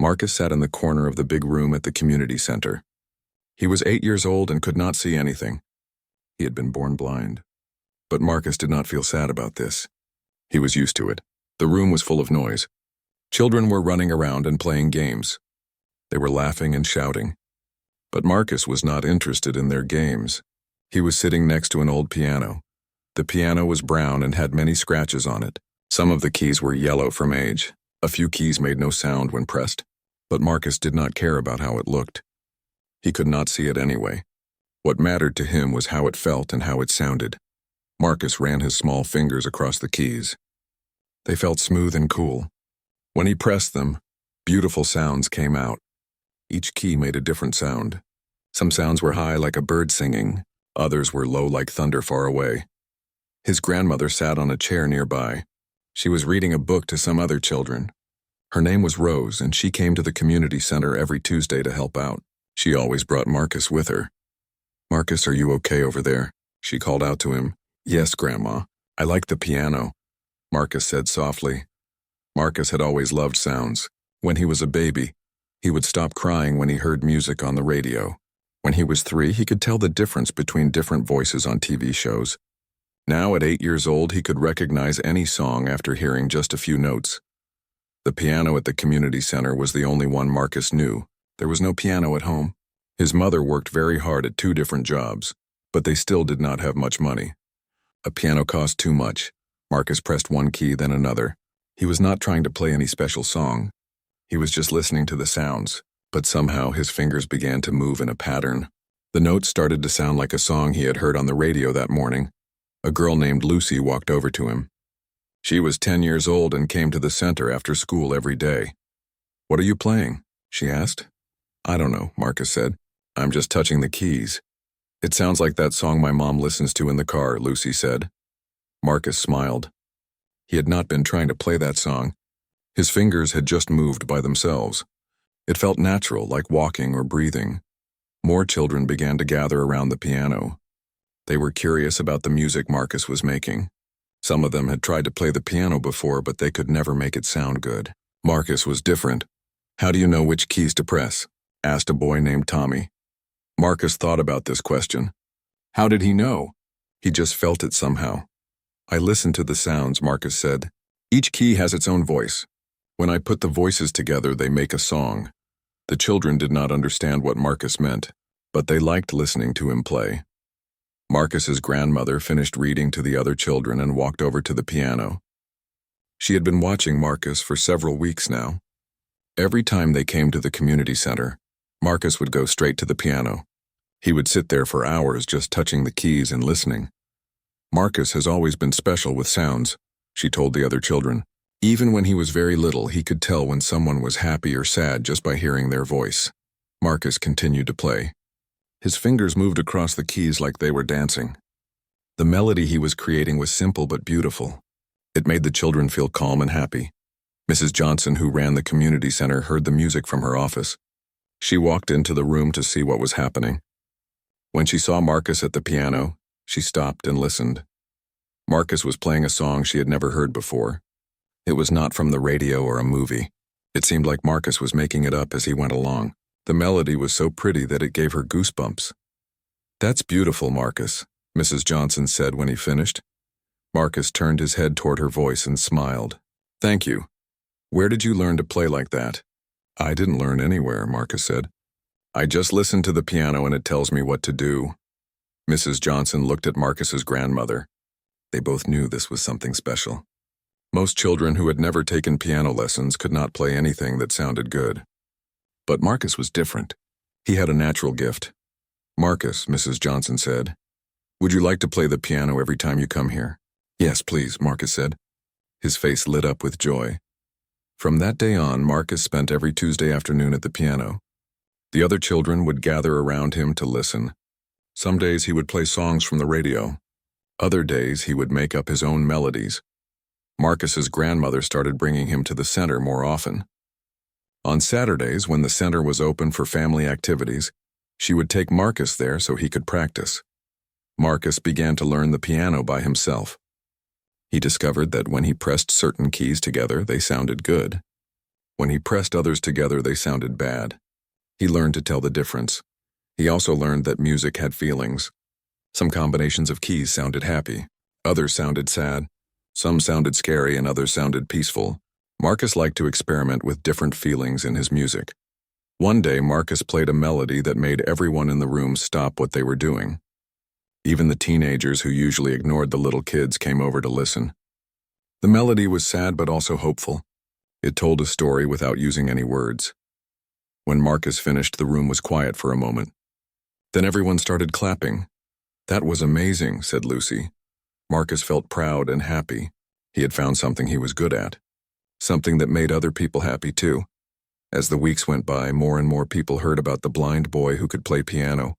Marcus sat in the corner of the big room at the community center. He was 8 years old and could not see anything. He had been born blind. But Marcus did not feel sad about this. He was used to it. The room was full of noise. Children were running around and playing games. They were laughing and shouting. But Marcus was not interested in their games. He was sitting next to an old piano. The piano was brown and had many scratches on it. Some of the keys were yellow from age. A few keys made no sound when pressed. But Marcus did not care about how it looked. He could not see it anyway. What mattered to him was how it felt and how it sounded. Marcus ran his small fingers across the keys. They felt smooth and cool. When he pressed them, beautiful sounds came out. Each key made a different sound. Some sounds were high like a bird singing. Others were low like thunder far away. His grandmother sat on a chair nearby. She was reading a book to some other children. Her name was Rose, and she came to the community center every Tuesday to help out. She always brought Marcus with her. "Marcus, are you okay over there?" She called out to him. "Yes, Grandma. I like the piano," Marcus said softly. Marcus had always loved sounds. When he was a baby, he would stop crying when he heard music on the radio. When he was 3, he could tell the difference between different voices on TV shows. Now, at 8 years old, he could recognize any song after hearing just a few notes. The piano at the community center was the only one Marcus knew. There was no piano at home. His mother worked very hard at 2 different jobs, but they still did not have much money. A piano cost too much. Marcus pressed one key, then another. He was not trying to play any special song. He was just listening to the sounds, but somehow his fingers began to move in a pattern. The notes started to sound like a song he had heard on the radio that morning. A girl named Lucy walked over to him. She was 10 years old and came to the center after school every day. "What are you playing?" she asked. "I don't know," Marcus said. "I'm just touching the keys." "It sounds like that song my mom listens to in the car," Lucy said. Marcus smiled. He had not been trying to play that song. His fingers had just moved by themselves. It felt natural, like walking or breathing. More children began to gather around the piano. They were curious about the music Marcus was making. Some of them had tried to play the piano before, but they could never make it sound good. Marcus was different. "How do you know which keys to press?" asked a boy named Tommy. Marcus thought about this question. How did he know? He just felt it somehow. "I listened to the sounds," Marcus said. "Each key has its own voice. When I put the voices together, they make a song." The children did not understand what Marcus meant, but they liked listening to him play. Marcus's grandmother finished reading to the other children and walked over to the piano. She had been watching Marcus for several weeks now. Every time they came to the community center, Marcus would go straight to the piano. He would sit there for hours just touching the keys and listening. "Marcus has always been special with sounds," she told the other children. Even when he was very little, he could tell when someone was happy or sad just by hearing their voice. Marcus continued to play. His fingers moved across the keys like they were dancing. The melody he was creating was simple but beautiful. It made the children feel calm and happy. Mrs. Johnson, who ran the community center, heard the music from her office. She walked into the room to see what was happening. When she saw Marcus at the piano, she stopped and listened. Marcus was playing a song she had never heard before. It was not from the radio or a movie. It seemed like Marcus was making it up as he went along. The melody was so pretty that it gave her goosebumps. "That's beautiful, Marcus," Mrs. Johnson said when he finished. Marcus turned his head toward her voice and smiled. "Thank you. Where did you learn to play like that?" "I didn't learn anywhere," Marcus said. "I just listen to the piano and it tells me what to do." Mrs. Johnson looked at Marcus's grandmother. They both knew this was something special. Most children who had never taken piano lessons could not play anything that sounded good. But Marcus was different. He had a natural gift. "Marcus," Mrs. Johnson said, "would you like to play the piano every time you come here?" "Yes, please," Marcus said. His face lit up with joy. From that day on, Marcus spent every Tuesday afternoon at the piano. The other children would gather around him to listen. Some days he would play songs from the radio. Other days he would make up his own melodies. Marcus's grandmother started bringing him to the center more often. On Saturdays, when the center was open for family activities, she would take Marcus there so he could practice. Marcus began to learn the piano by himself. He discovered that when he pressed certain keys together, they sounded good. When he pressed others together, they sounded bad. He learned to tell the difference. He also learned that music had feelings. Some combinations of keys sounded happy. Others sounded sad. Some sounded scary and others sounded peaceful. Marcus liked to experiment with different feelings in his music. One day, Marcus played a melody that made everyone in the room stop what they were doing. Even the teenagers who usually ignored the little kids came over to listen. The melody was sad but also hopeful. It told a story without using any words. When Marcus finished, the room was quiet for a moment. Then everyone started clapping. "That was amazing," said Lucy. Marcus felt proud and happy. He had found something he was good at. Something that made other people happy too. As the weeks went by, more and more people heard about the blind boy who could play piano.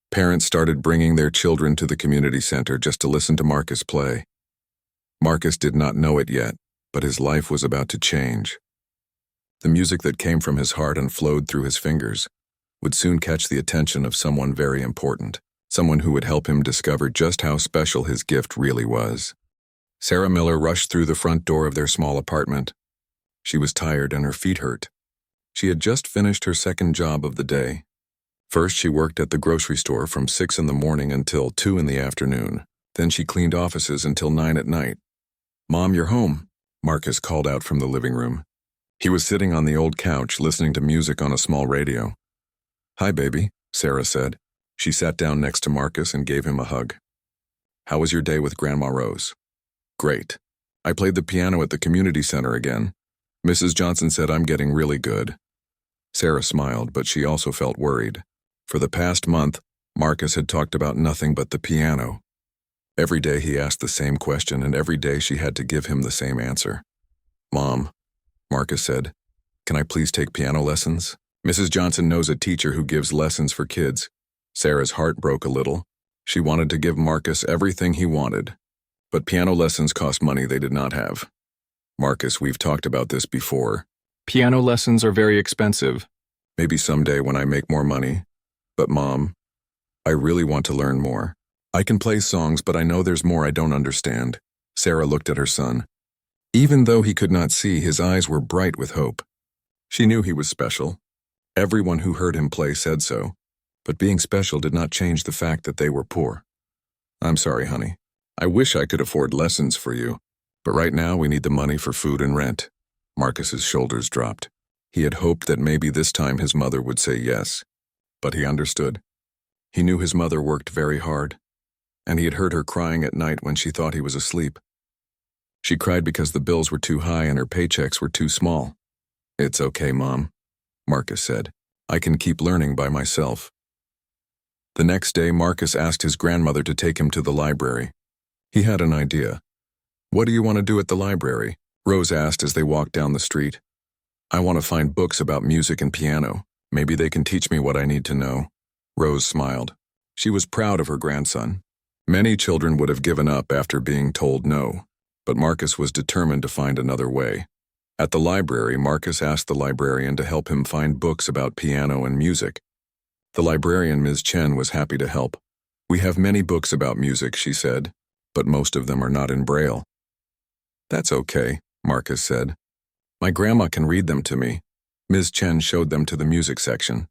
Parents started bringing their children to the community center just to listen to Marcus play. Marcus did not know it yet, but his life was about to change. The music that came from his heart and flowed through his fingers would soon catch the attention of someone very important, someone who would help him discover just how special his gift really was. Sarah Miller rushed through the front door of their small apartment. She was tired and her feet hurt. She had just finished her second job of the day. First, she worked at the grocery store from 6 in the morning until 2 in the afternoon. Then she cleaned offices until 9 at night. "Mom, you're home," Marcus called out from the living room. He was sitting on the old couch listening to music on a small radio. "Hi, baby," Sarah said. She sat down next to Marcus and gave him a hug. "How was your day with Grandma Rose?" "Great. I played the piano at the community center again. Mrs. Johnson said I'm getting really good." Sarah smiled, but she also felt worried. For the past month, Marcus had talked about nothing but the piano. Every day he asked the same question, and every day she had to give him the same answer. "Mom," Marcus said, "can I please take piano lessons? Mrs. Johnson knows a teacher who gives lessons for kids." Sarah's heart broke a little. She wanted to give Marcus everything he wanted, but piano lessons cost money they did not have. "Marcus, we've talked about this before. Piano lessons are very expensive. Maybe someday when I make more money. But Mom, I really want to learn more. I can play songs, but I know there's more I don't understand." Sarah looked at her son. Even though he could not see, his eyes were bright with hope. She knew he was special. Everyone who heard him play said so. But being special did not change the fact that they were poor. "I'm sorry, honey. I wish I could afford lessons for you. But right now we need the money for food and rent." Marcus's shoulders dropped. He had hoped that maybe this time his mother would say yes. But he understood. He knew his mother worked very hard, and he had heard her crying at night when she thought he was asleep. She cried because the bills were too high and her paychecks were too small. "It's okay, Mom," Marcus said. "I can keep learning by myself." The next day, Marcus asked his grandmother to take him to the library. He had an idea. "What do you want to do at the library?" Rose asked as they walked down the street. "I want to find books about music and piano. Maybe they can teach me what I need to know." Rose smiled. She was proud of her grandson. Many children would have given up after being told no, but Marcus was determined to find another way. At the library, Marcus asked the librarian to help him find books about piano and music. The librarian, Ms. Chen, was happy to help. "We have many books about music," she said, "but most of them are not in Braille." "That's okay," Marcus said. "My grandma can read them to me." Ms. Chen showed them to the music section.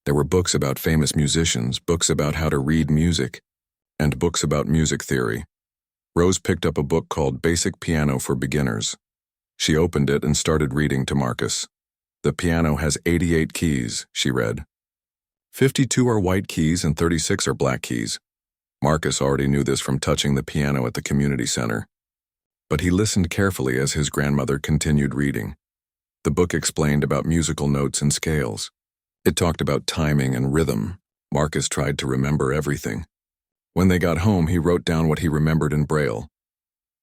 There were books about famous musicians, books about how to read music, and books about music theory. Rose picked up a book called Basic Piano for Beginners. She opened it and started reading to Marcus. "The piano has 88 keys," she read. 52 are white keys and 36 are black keys. Marcus already knew this from touching the piano at the community center. But he listened carefully as his grandmother continued reading. The book explained about musical notes and scales. It talked about timing and rhythm. Marcus tried to remember everything. When they got home, he wrote down what he remembered in Braille.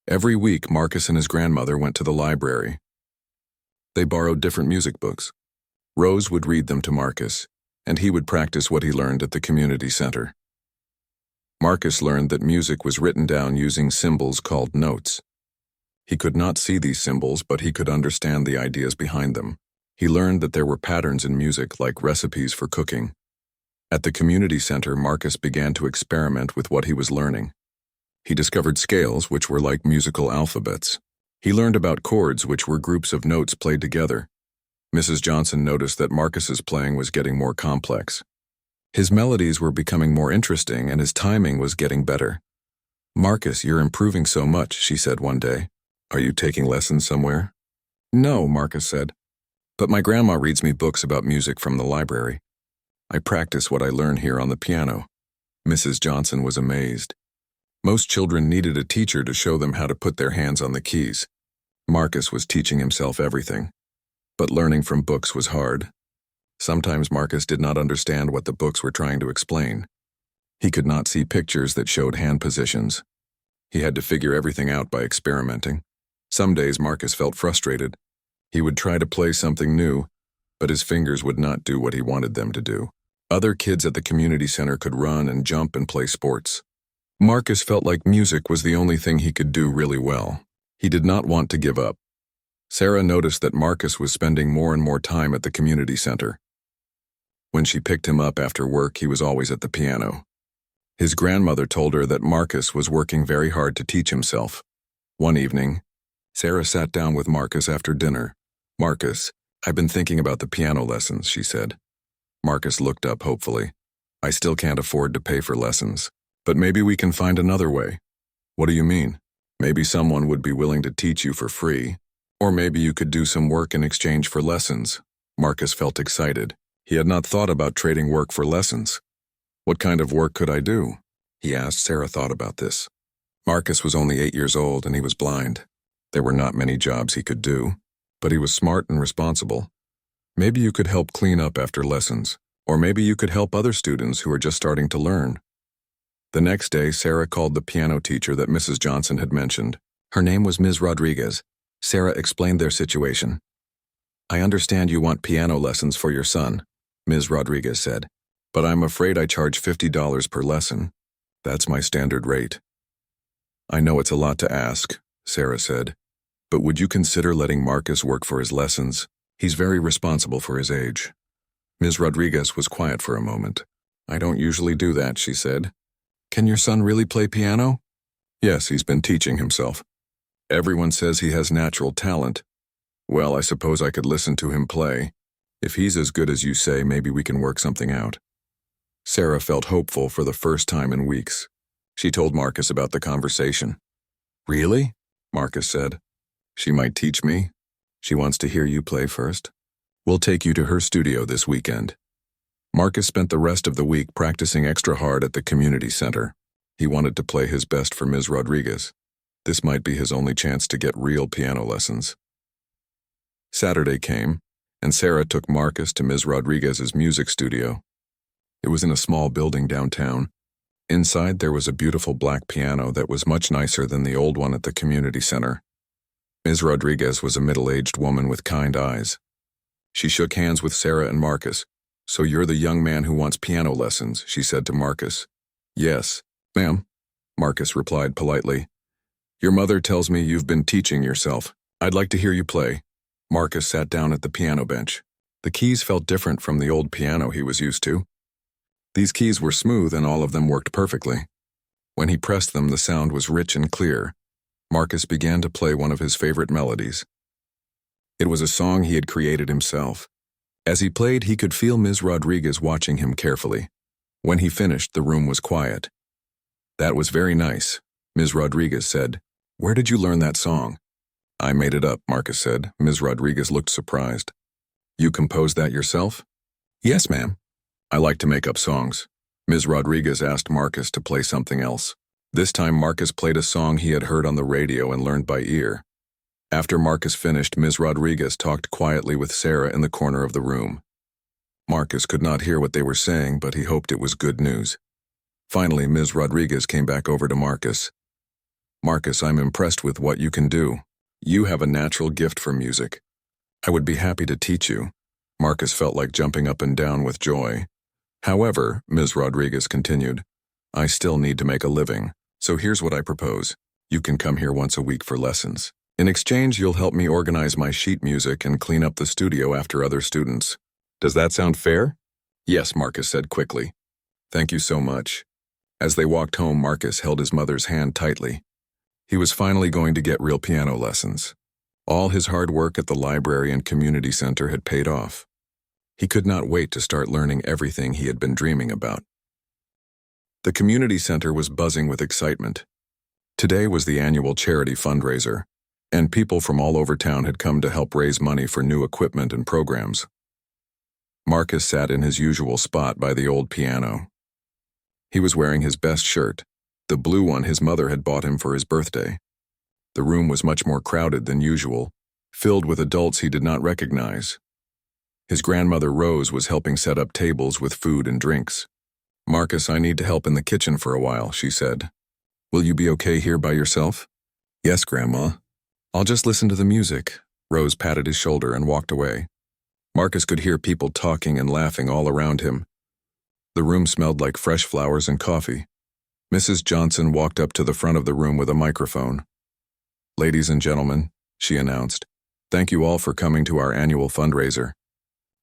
Every week, Marcus and his grandmother went to the library. They borrowed different music books. Rose would read them to Marcus, and he would practice what he learned at the community center. Marcus learned that music was written down using symbols called notes. He could not see these symbols, but he could understand the ideas behind them. He learned that there were patterns in music like recipes for cooking. At the community center, Marcus began to experiment with what he was learning. He discovered scales, which were like musical alphabets. He learned about chords, which were groups of notes played together. Mrs. Johnson noticed that Marcus's playing was getting more complex. His melodies were becoming more interesting and his timing was getting better. "Marcus, you're improving so much," she said one day. "Are you taking lessons somewhere?" "No," Marcus said. "But my grandma reads me books about music from the library. I practice what I learn here on the piano." Mrs. Johnson was amazed. Most children needed a teacher to show them how to put their hands on the keys. Marcus was teaching himself everything. But learning from books was hard. Sometimes Marcus did not understand what the books were trying to explain. He could not see pictures that showed hand positions. He had to figure everything out by experimenting. Some days Marcus felt frustrated. He would try to play something new, but his fingers would not do what he wanted them to do. Other kids at the community center could run and jump and play sports. Marcus felt like music was the only thing he could do really well. He did not want to give up. Sarah noticed that Marcus was spending more and more time at the community center. When she picked him up after work, he was always at the piano. His grandmother told her that Marcus was working very hard to teach himself. One evening, Sarah sat down with Marcus after dinner. "Marcus, I've been thinking about the piano lessons," she said. Marcus looked up hopefully. "I still can't afford to pay for lessons, but maybe we can find another way." "What do you mean?" "Maybe someone would be willing to teach you for free, or maybe you could do some work in exchange for lessons." Marcus felt excited. He had not thought about trading work for lessons. "What kind of work could I do?" he asked. Sarah thought about this. Marcus was only 8 years old and he was blind. There were not many jobs he could do, but he was smart and responsible. "Maybe you could help clean up after lessons, or maybe you could help other students who are just starting to learn." The next day, Sarah called the piano teacher that Mrs. Johnson had mentioned. Her name was Ms. Rodriguez. Sarah explained their situation. "I understand you want piano lessons for your son," Ms. Rodriguez said, "but I'm afraid I charge $50 per lesson. That's my standard rate." "I know it's a lot to ask," Sarah said, "but would you consider letting Marcus work for his lessons? He's very responsible for his age." Ms. Rodriguez was quiet for a moment. "I don't usually do that," she said. "Can your son really play piano?" "Yes, he's been teaching himself. Everyone says he has natural talent. Well, I suppose I could listen to him play. If he's as good as you say, maybe we can work something out." Sarah felt hopeful for the first time in weeks. She told Marcus about the conversation. "Really?" Marcus said. "She might teach me. She wants to hear you play first. We'll take you to her studio this weekend." Marcus spent the rest of the week practicing extra hard at the community center. He wanted to play his best for Ms. Rodriguez. This might be his only chance to get real piano lessons. Saturday came, and Sarah took Marcus to Ms. Rodriguez's music studio. It was in a small building downtown. Inside there was a beautiful black piano that was much nicer than the old one at the community center. Ms. Rodriguez was a middle-aged woman with kind eyes. She shook hands with Sarah and Marcus. "So you're the young man who wants piano lessons," she said to Marcus. "Yes, ma'am," Marcus replied politely. "Your mother tells me you've been teaching yourself. I'd like to hear you play." Marcus sat down at the piano bench. The keys felt different from the old piano he was used to. These keys were smooth and all of them worked perfectly. When he pressed them, the sound was rich and clear. Marcus began to play one of his favorite melodies. It was a song he had created himself. As he played, he could feel Ms. Rodriguez watching him carefully. When he finished, the room was quiet. "That was very nice," Ms. Rodriguez said. "Where did you learn that song?" "I made it up," Marcus said. Ms. Rodriguez looked surprised. "You composed that yourself?" "Yes, ma'am. I like to make up songs." Ms. Rodriguez asked Marcus to play something else. This time Marcus played a song he had heard on the radio and learned by ear. After Marcus finished, Ms. Rodriguez talked quietly with Sarah in the corner of the room. Marcus could not hear what they were saying, but he hoped it was good news. Finally, Ms. Rodriguez came back over to Marcus. "Marcus, I'm impressed with what you can do. You have a natural gift for music. I would be happy to teach you." Marcus felt like jumping up and down with joy. "However," Ms. Rodriguez continued, "I still need to make a living, so here's what I propose. You can come here once a week for lessons. In exchange, you'll help me organize my sheet music and clean up the studio after other students. Does that sound fair?" "Yes," Marcus said quickly. "Thank you so much." As they walked home, Marcus held his mother's hand tightly. He was finally going to get real piano lessons. All his hard work at the library and community center had paid off. He could not wait to start learning everything he had been dreaming about. The community center was buzzing with excitement. Today was the annual charity fundraiser, and people from all over town had come to help raise money for new equipment and programs. Marcus sat in his usual spot by the old piano. He was wearing his best shirt, the blue one his mother had bought him for his birthday. The room was much more crowded than usual, filled with adults he did not recognize. His grandmother Rose was helping set up tables with food and drinks. "Marcus, I need to help in the kitchen for a while," she said. "Will you be okay here by yourself?" "Yes, Grandma. I'll just listen to the music." Rose patted his shoulder and walked away. Marcus could hear people talking and laughing all around him. The room smelled like fresh flowers and coffee. Mrs. Johnson walked up to the front of the room with a microphone. "Ladies and gentlemen," she announced, "thank you all for coming to our annual fundraiser.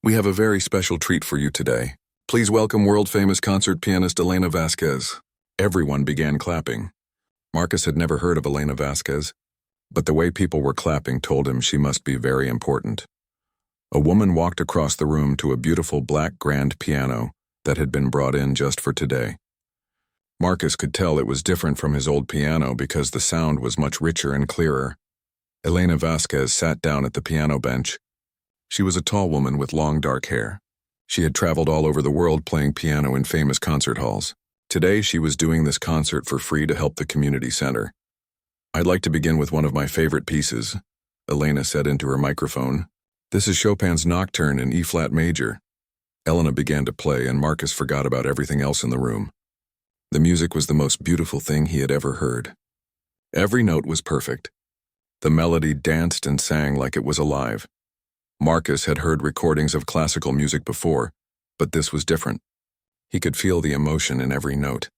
We have a very special treat for you today. Please welcome world-famous concert pianist Elena Vasquez." Everyone began clapping. Marcus had never heard of Elena Vasquez, but the way people were clapping told him she must be very important. A woman walked across the room to a beautiful black grand piano that had been brought in just for today. Marcus could tell it was different from his old piano because the sound was much richer and clearer. Elena Vasquez sat down at the piano bench. She was a tall woman with long dark hair. She had traveled all over the world playing piano in famous concert halls. Today she was doing this concert for free to help the community center. "I'd like to begin with one of my favorite pieces," Elena said into her microphone. "This is Chopin's Nocturne in E-flat major." Elena began to play and Marcus forgot about everything else in the room. The music was the most beautiful thing he had ever heard. Every note was perfect. The melody danced and sang like it was alive. Marcus had heard recordings of classical music before, but this was different. He could feel the emotion in every note.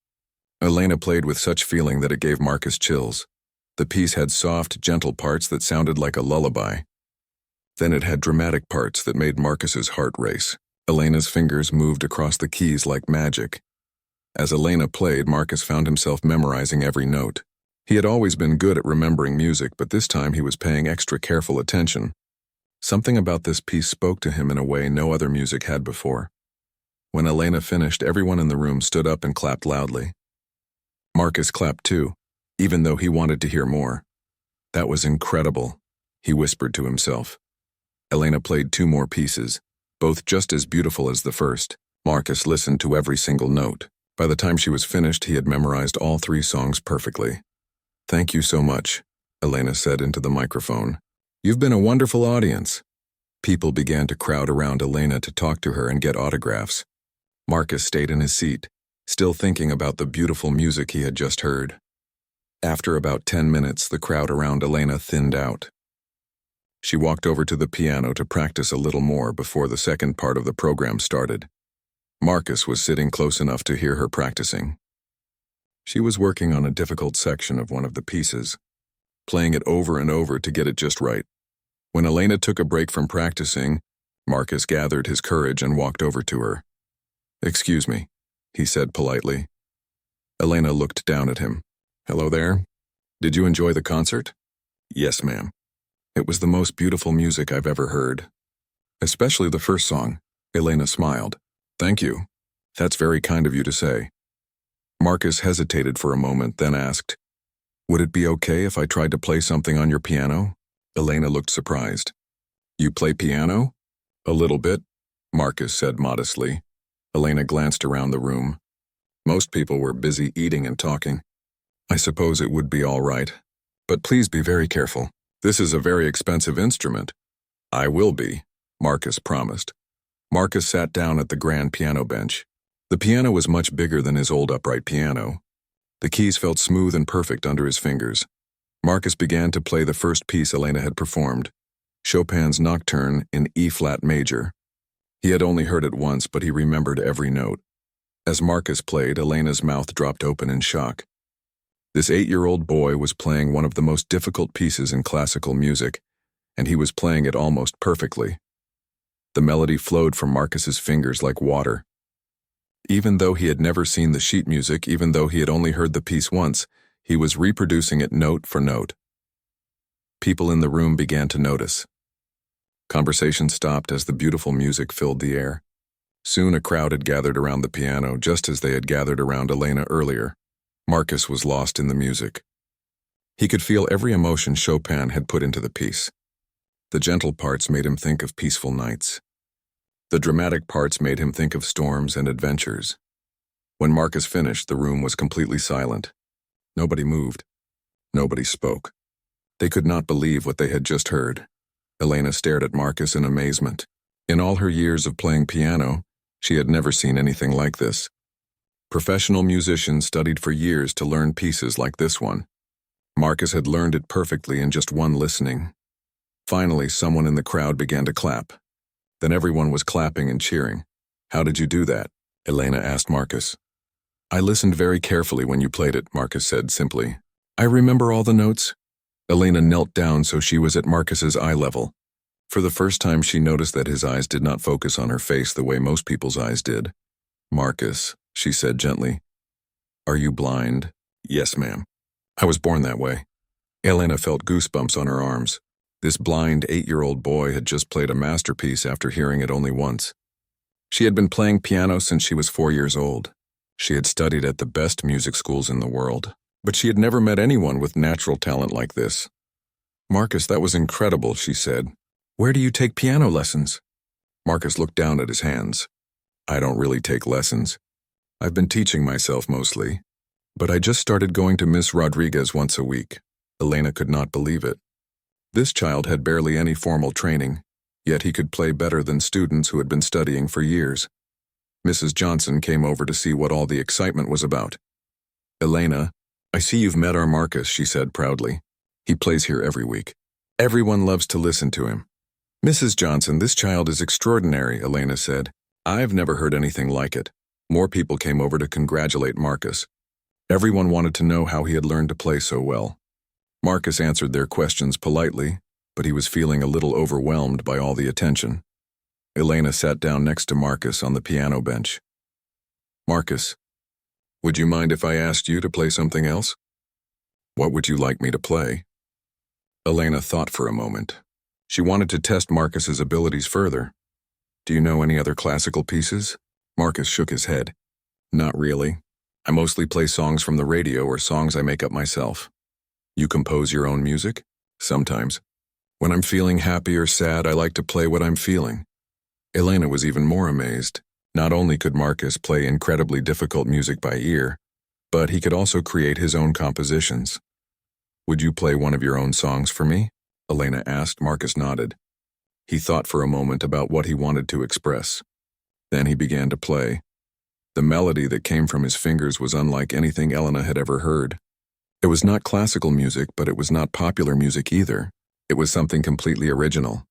Elena played with such feeling that it gave Marcus chills. The piece had soft, gentle parts that sounded like a lullaby. Then it had dramatic parts that made Marcus's heart race. Elena's fingers moved across the keys like magic. As Elena played, Marcus found himself memorizing every note. He had always been good at remembering music, but this time he was paying extra careful attention. Something about this piece spoke to him in a way no other music had before. When Elena finished, everyone in the room stood up and clapped loudly. Marcus clapped too, even though he wanted to hear more. "That was incredible," he whispered to himself. Elena played 2 more pieces, both just as beautiful as the first. Marcus listened to every single note. By the time she was finished, he had memorized all 3 songs perfectly. "Thank you so much," Elena said into the microphone. "You've been a wonderful audience." People began to crowd around Elena to talk to her and get autographs. Marcus stayed in his seat, still thinking about the beautiful music he had just heard. After about 10 minutes, the crowd around Elena thinned out. She walked over to the piano to practice a little more before the second part of the program started. Marcus was sitting close enough to hear her practicing. She was working on a difficult section of one of the pieces, playing it over and over to get it just right. When Elena took a break from practicing, Marcus gathered his courage and walked over to her. "Excuse me," he said politely. Elena looked down at him. "Hello there. Did you enjoy the concert?" "Yes, ma'am. It was the most beautiful music I've ever heard. Especially the first song." Elena smiled. "Thank you. That's very kind of you to say." Marcus hesitated for a moment, then asked, "Would it be okay if I tried to play something on your piano?" Elena looked surprised. "You play piano?" "A little bit," Marcus said modestly. Elena glanced around the room. Most people were busy eating and talking. "I suppose it would be all right. But please be very careful. This is a very expensive instrument." "I will be," Marcus promised. Marcus sat down at the grand piano bench. The piano was much bigger than his old upright piano. The keys felt smooth and perfect under his fingers. Marcus began to play the first piece Elena had performed, Chopin's Nocturne in E-flat major. He had only heard it once, but he remembered every note. As Marcus played, Elena's mouth dropped open in shock. This 8-year-old boy was playing one of the most difficult pieces in classical music, and he was playing it almost perfectly. The melody flowed from Marcus's fingers like water. Even though he had never seen the sheet music, even though he had only heard the piece once, he was reproducing it note for note. People in the room began to notice. Conversation stopped as the beautiful music filled the air. Soon a crowd had gathered around the piano, just as they had gathered around Elena earlier. Marcus was lost in the music. He could feel every emotion Chopin had put into the piece. The gentle parts made him think of peaceful nights. The dramatic parts made him think of storms and adventures. When Marcus finished, the room was completely silent. Nobody moved. Nobody spoke. They could not believe what they had just heard. Elena stared at Marcus in amazement. In all her years of playing piano, she had never seen anything like this. Professional musicians studied for years to learn pieces like this one. Marcus had learned it perfectly in just one listening. Finally, someone in the crowd began to clap. Then everyone was clapping and cheering. "How did you do that?" Elena asked Marcus. "I listened very carefully when you played it," Marcus said simply. "I remember all the notes." Elena knelt down so she was at Marcus's eye level. For the first time, she noticed that his eyes did not focus on her face the way most people's eyes did. "Marcus," she said gently, "are you blind?" "Yes, ma'am. I was born that way." Elena felt goosebumps on her arms. This blind 8-year-old boy had just played a masterpiece after hearing it only once. She had been playing piano since she was 4 years old. She had studied at the best music schools in the world, but she had never met anyone with natural talent like this. "Marcus, that was incredible," she said. "Where do you take piano lessons?" Marcus looked down at his hands. "I don't really take lessons. I've been teaching myself mostly. But I just started going to Miss Rodriguez once a week." Elena could not believe it. This child had barely any formal training, yet he could play better than students who had been studying for years. Mrs. Johnson came over to see what all the excitement was about. "Elena, I see you've met our Marcus," she said proudly. "He plays here every week. Everyone loves to listen to him." "Mrs. Johnson, this child is extraordinary," Elena said. "I've never heard anything like it." More people came over to congratulate Marcus. Everyone wanted to know how he had learned to play so well. Marcus answered their questions politely, but he was feeling a little overwhelmed by all the attention. Elena sat down next to Marcus on the piano bench. "Marcus, would you mind if I asked you to play something else?" "What would you like me to play?" Elena thought for a moment. She wanted to test Marcus's abilities further. "Do you know any other classical pieces?" Marcus shook his head. "Not really. I mostly play songs from the radio or songs I make up myself." "You compose your own music?" "Sometimes. When I'm feeling happy or sad, I like to play what I'm feeling." Elena was even more amazed. Not only could Marcus play incredibly difficult music by ear, but he could also create his own compositions. "Would you play one of your own songs for me?" Elena asked. Marcus nodded. He thought for a moment about what he wanted to express. Then he began to play. The melody that came from his fingers was unlike anything Elena had ever heard. It was not classical music, but it was not popular music either. It was something completely original.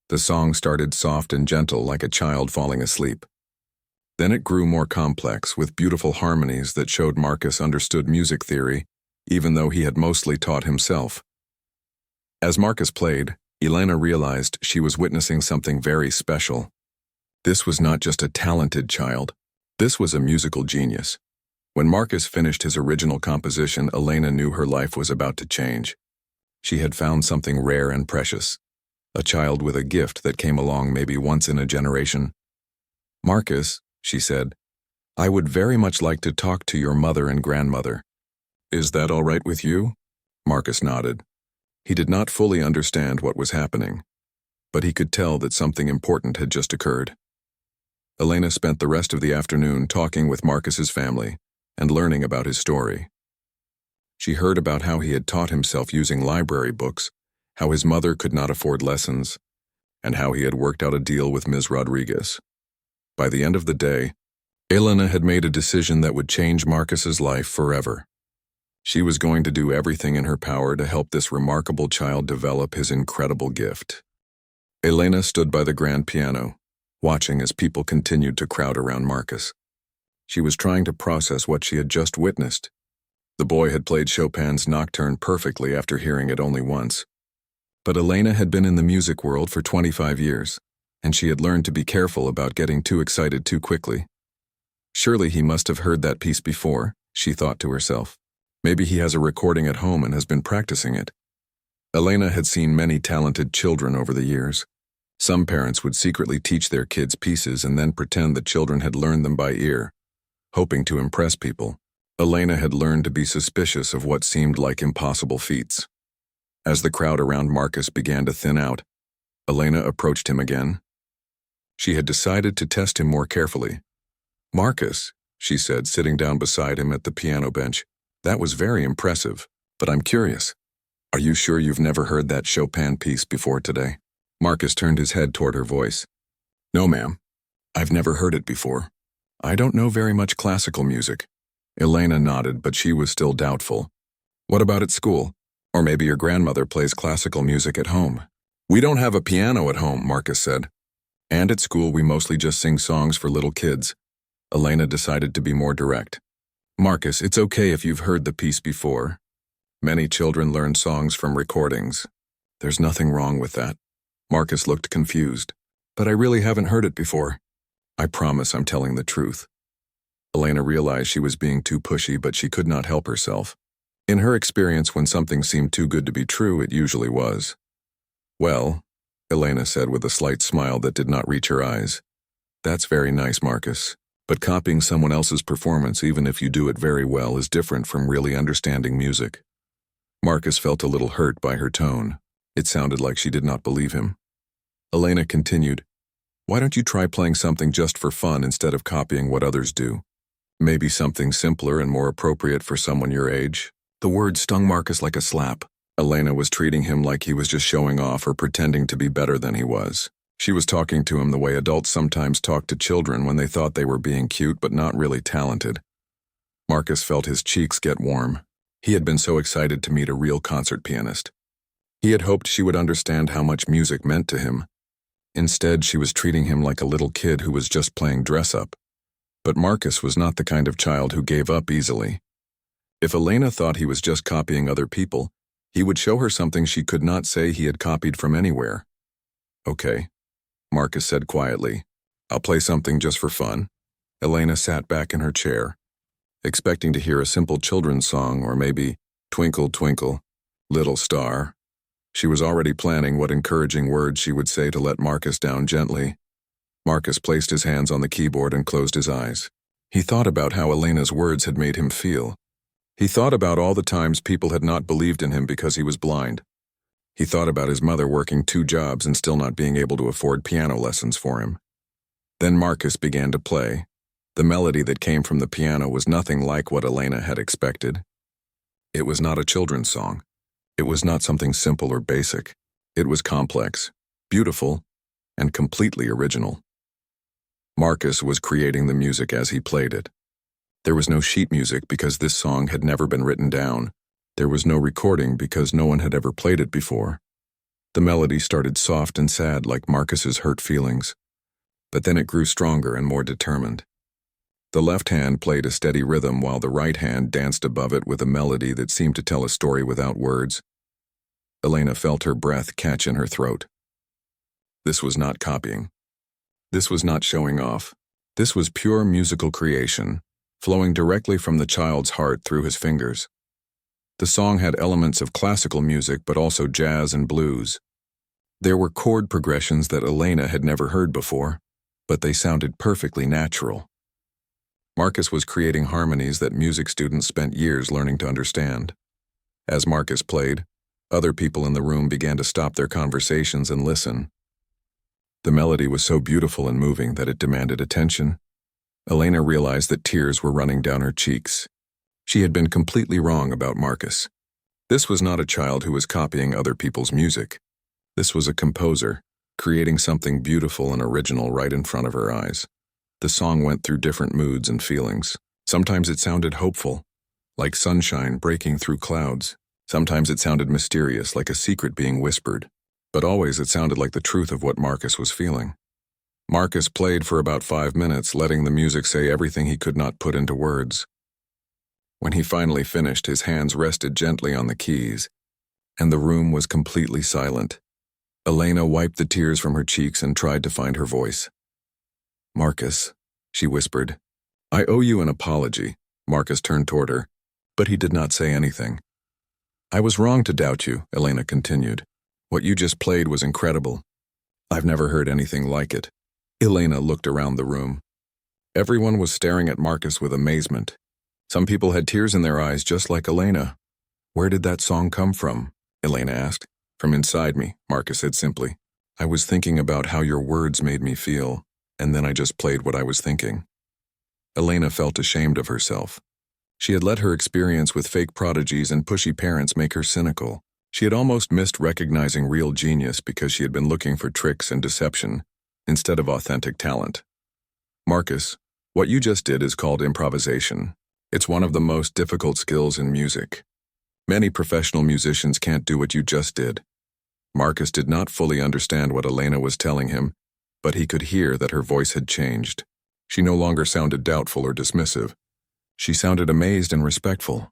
The song started soft and gentle, like a child falling asleep. Then it grew more complex, with beautiful harmonies that showed Marcus understood music theory, even though he had mostly taught himself. As Marcus played, Elena realized she was witnessing something very special. This was not just a talented child. This was a musical genius. When Marcus finished his original composition, Elena knew her life was about to change. She had found something rare and precious. A child with a gift that came along maybe once in a generation. "Marcus," she said, "I would very much like to talk to your mother and grandmother." "Is that all right with you?" Marcus nodded. He did not fully understand what was happening, but he could tell that something important had just occurred. Elena spent the rest of the afternoon talking with Marcus's family and learning about his story. She heard about how he had taught himself using library books, how his mother could not afford lessons, and how he had worked out a deal with Ms. Rodriguez. By the end of the day, Elena had made a decision that would change Marcus's life forever. She was going to do everything in her power to help this remarkable child develop his incredible gift. Elena stood by the grand piano, watching as people continued to crowd around Marcus. She was trying to process what she had just witnessed. The boy had played Chopin's Nocturne perfectly after hearing it only once. But Elena had been in the music world for 25 years, and she had learned to be careful about getting too excited too quickly. Surely he must have heard that piece before, she thought to herself. Maybe he has a recording at home and has been practicing it. Elena had seen many talented children over the years. Some parents would secretly teach their kids pieces and then pretend the children had learned them by ear, hoping to impress people. Elena had learned to be suspicious of what seemed like impossible feats. As the crowd around Marcus began to thin out, Elena approached him again. She had decided to test him more carefully. "Marcus," she said, sitting down beside him at the piano bench, "that was very impressive, but I'm curious. Are you sure you've never heard that Chopin piece before today?" Marcus turned his head toward her voice. "No, ma'am. I've never heard it before. I don't know very much classical music." Elena nodded, but she was still doubtful. "What about at school? Or maybe your grandmother plays classical music at home." "We don't have a piano at home," Marcus said. "And at school we mostly just sing songs for little kids." Elena decided to be more direct. "Marcus, it's okay if you've heard the piece before. Many children learn songs from recordings. There's nothing wrong with that." Marcus looked confused. "But I really haven't heard it before." "I promise I'm telling the truth." Elena realized she was being too pushy, but she could not help herself. In her experience, when something seemed too good to be true, it usually was. "Well," Elena said with a slight smile that did not reach her eyes, "that's very nice, Marcus. But copying someone else's performance, even if you do it very well, is different from really understanding music." Marcus felt a little hurt by her tone. It sounded like she did not believe him. Elena continued, "Why don't you try playing something just for fun instead of copying what others do? Maybe something simpler and more appropriate for someone your age." The word stung Marcus like a slap. Elena was treating him like he was just showing off or pretending to be better than he was. She was talking to him the way adults sometimes talk to children when they thought they were being cute but not really talented. Marcus felt his cheeks get warm. He had been so excited to meet a real concert pianist. He had hoped she would understand how much music meant to him. Instead, she was treating him like a little kid who was just playing dress-up. But Marcus was not the kind of child who gave up easily. If Elena thought he was just copying other people, he would show her something she could not say he had copied from anywhere. "Okay," Marcus said quietly. "I'll play something just for fun." Elena sat back in her chair, expecting to hear a simple children's song or maybe "Twinkle, Twinkle, Little Star." She was already planning what encouraging words she would say to let Marcus down gently. Marcus placed his hands on the keyboard and closed his eyes. He thought about how Elena's words had made him feel. He thought about all the times people had not believed in him because he was blind. He thought about his mother working 2 jobs and still not being able to afford piano lessons for him. Then Marcus began to play. The melody that came from the piano was nothing like what Elena had expected. It was not a children's song. It was not something simple or basic. It was complex, beautiful, and completely original. Marcus was creating the music as he played it. There was no sheet music because this song had never been written down. There was no recording because no one had ever played it before. The melody started soft and sad like Marcus's hurt feelings, but then it grew stronger and more determined. The left hand played a steady rhythm while the right hand danced above it with a melody that seemed to tell a story without words. Elena felt her breath catch in her throat. This was not copying. This was not showing off. This was pure musical creation, flowing directly from the child's heart through his fingers. The song had elements of classical music but also jazz and blues. There were chord progressions that Elena had never heard before, but they sounded perfectly natural. Marcus was creating harmonies that music students spent years learning to understand. As Marcus played, other people in the room began to stop their conversations and listen. The melody was so beautiful and moving that it demanded attention. Elena realized that tears were running down her cheeks. She had been completely wrong about Marcus. This was not a child who was copying other people's music. This was a composer, creating something beautiful and original right in front of her eyes. The song went through different moods and feelings. Sometimes it sounded hopeful, like sunshine breaking through clouds. Sometimes it sounded mysterious, like a secret being whispered. But always it sounded like the truth of what Marcus was feeling. Marcus played for about 5 minutes, letting the music say everything he could not put into words. When he finally finished, his hands rested gently on the keys, and the room was completely silent. Elena wiped the tears from her cheeks and tried to find her voice. "Marcus," she whispered. "I owe you an apology." Marcus turned toward her, but he did not say anything. I was wrong to doubt you, Elena continued. What you just played was incredible. I've never heard anything like it. Elena looked around the room. Everyone was staring at Marcus with amazement. Some people had tears in their eyes just like Elena. Where did that song come from? Elena asked. From inside me, Marcus said simply. I was thinking about how your words made me feel, and then I just played what I was thinking. Elena felt ashamed of herself. She had let her experience with fake prodigies and pushy parents make her cynical. She had almost missed recognizing real genius because she had been looking for tricks and deception instead of authentic talent. Marcus, what you just did is called improvisation. It's one of the most difficult skills in music. Many professional musicians can't do what you just did. Marcus did not fully understand what Elena was telling him, but he could hear that her voice had changed. She no longer sounded doubtful or dismissive. She sounded amazed and respectful.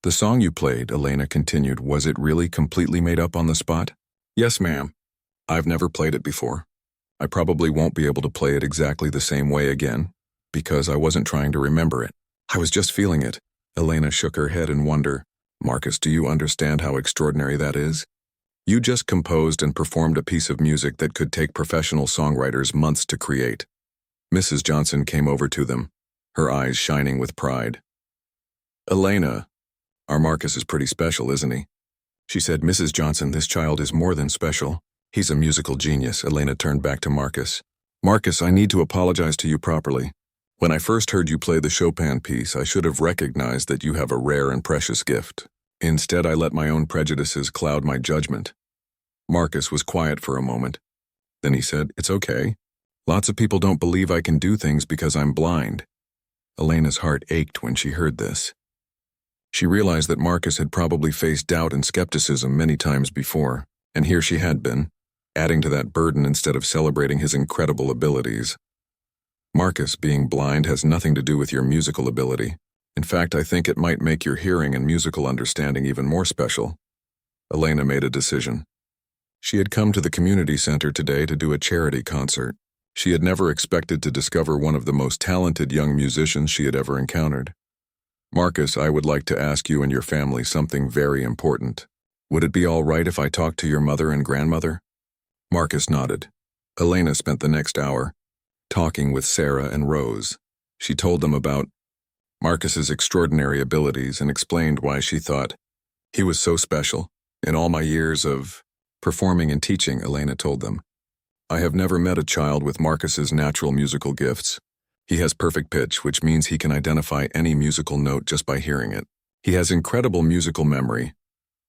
The song you played, Elena continued, was it really completely made up on the spot? Yes, ma'am. I've never played it before. I probably won't be able to play it exactly the same way again, because I wasn't trying to remember it. I was just feeling it. Elena shook her head in wonder. Marcus, do you understand how extraordinary that is? You just composed and performed a piece of music that could take professional songwriters months to create. Mrs. Johnson came over to them, her eyes shining with pride. Elena, our Marcus is pretty special, isn't he? She said, Mrs. Johnson, this child is more than special. He's a musical genius. Elena turned back to Marcus. Marcus, I need to apologize to you properly. When I first heard you play the Chopin piece, I should have recognized that you have a rare and precious gift. Instead, I let my own prejudices cloud my judgment. Marcus was quiet for a moment. Then he said, It's okay. Lots of people don't believe I can do things because I'm blind. Elena's heart ached when she heard this. She realized that Marcus had probably faced doubt and skepticism many times before, and here she had been, adding to that burden instead of celebrating his incredible abilities. Marcus, being blind has nothing to do with your musical ability. In fact, I think it might make your hearing and musical understanding even more special. Elena made a decision. She had come to the community center today to do a charity concert. She had never expected to discover one of the most talented young musicians she had ever encountered. Marcus, I would like to ask you and your family something very important. Would it be all right if I talked to your mother and grandmother? Marcus nodded. Elena spent the next hour talking with Sarah and Rose. She told them about Marcus's extraordinary abilities and explained why she thought he was so special. In all my years of performing and teaching, Elena told them, I have never met a child with Marcus's natural musical gifts. He has perfect pitch, which means he can identify any musical note just by hearing it. He has incredible musical memory,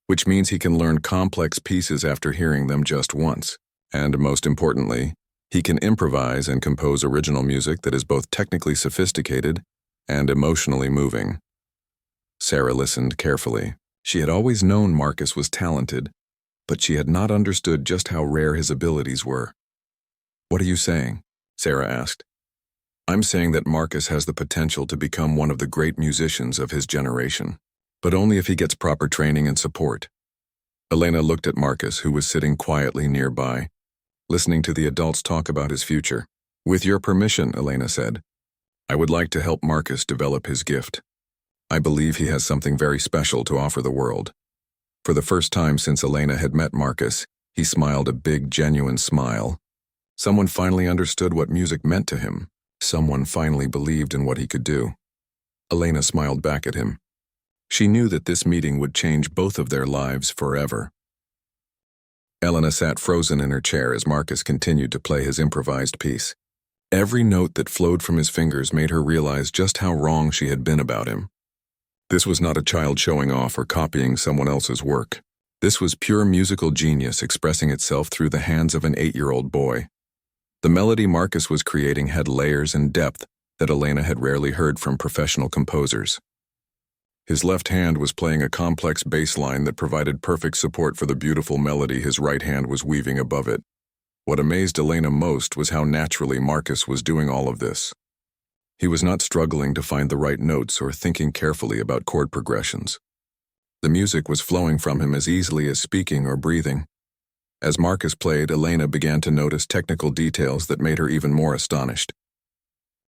which means he can learn complex pieces after hearing them just once. And most importantly, he can improvise and compose original music that is both technically sophisticated and emotionally moving. Sarah listened carefully. She had always known Marcus was talented, but she had not understood just how rare his abilities were. What are you saying? Sarah asked. I'm saying that Marcus has the potential to become one of the great musicians of his generation, but only if he gets proper training and support. Elena looked at Marcus, who was sitting quietly nearby, listening to the adults talk about his future. With your permission, Elena said, I would like to help Marcus develop his gift. I believe he has something very special to offer the world. For the first time since Elena had met Marcus, he smiled a big, genuine smile. Someone finally understood what music meant to him. Someone finally believed in what he could do. Elena smiled back at him. She knew that this meeting would change both of their lives forever. Elena sat frozen in her chair as Marcus continued to play his improvised piece. Every note that flowed from his fingers made her realize just how wrong she had been about him. This was not a child showing off or copying someone else's work. This was pure musical genius expressing itself through the hands of an 8-year-old boy. The melody Marcus was creating had layers and depth that Elena had rarely heard from professional composers. His left hand was playing a complex bass line that provided perfect support for the beautiful melody his right hand was weaving above it. What amazed Elena most was how naturally Marcus was doing all of this. He was not struggling to find the right notes or thinking carefully about chord progressions. The music was flowing from him as easily as speaking or breathing. As Marcus played, Elena began to notice technical details that made her even more astonished.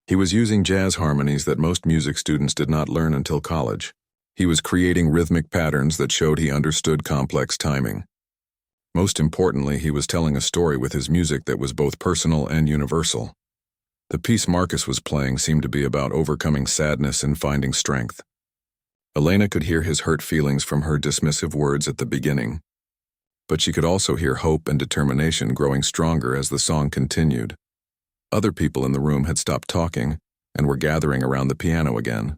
He was using jazz harmonies that most music students did not learn until college. He was creating rhythmic patterns that showed he understood complex timing. Most importantly, he was telling a story with his music that was both personal and universal. The piece Marcus was playing seemed to be about overcoming sadness and finding strength. Elena could hear his hurt feelings from her dismissive words at the beginning, but she could also hear hope and determination growing stronger as the song continued. Other people in the room had stopped talking and were gathering around the piano again.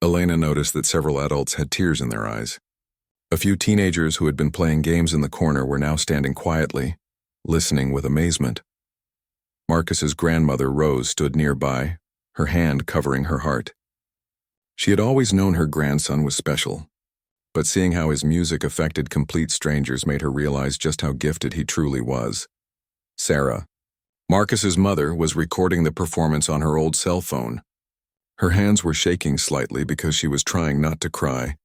Elena noticed that several adults had tears in their eyes. A few teenagers who had been playing games in the corner were now standing quietly, listening with amazement. Marcus's grandmother, Rose, stood nearby, her hand covering her heart. She had always known her grandson was special, but seeing how his music affected complete strangers made her realize just how gifted he truly was. Sarah, Marcus's mother, was recording the performance on her old cell phone. Her hands were shaking slightly because she was trying not to cry.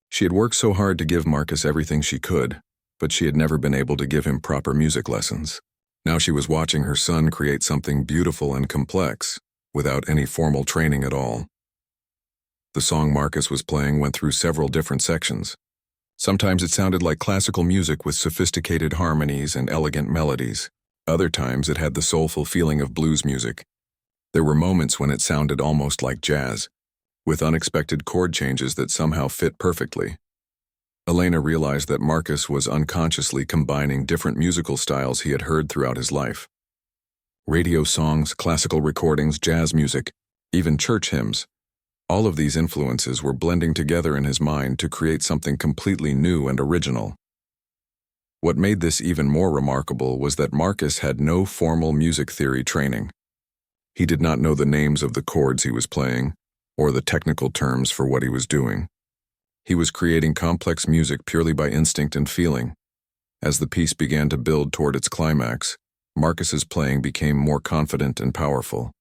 She had worked so hard to give Marcus everything she could, but she had never been able to give him proper music lessons. Now she was watching her son create something beautiful and complex, without any formal training at all. The song Marcus was playing went through several different sections. Sometimes it sounded like classical music with sophisticated harmonies and elegant melodies. Other times it had the soulful feeling of blues music. There were moments when it sounded almost like jazz, with unexpected chord changes that somehow fit perfectly. Elena realized that Marcus was unconsciously combining different musical styles he had heard throughout his life. Radio songs, classical recordings, jazz music, even church hymns. All of these influences were blending together in his mind to create something completely new and original. What made this even more remarkable was that Marcus had no formal music theory training. He did not know the names of the chords he was playing, or the technical terms for what he was doing. He was creating complex music purely by instinct and feeling. As the piece began to build toward its climax, Marcus's playing became more confident and powerful.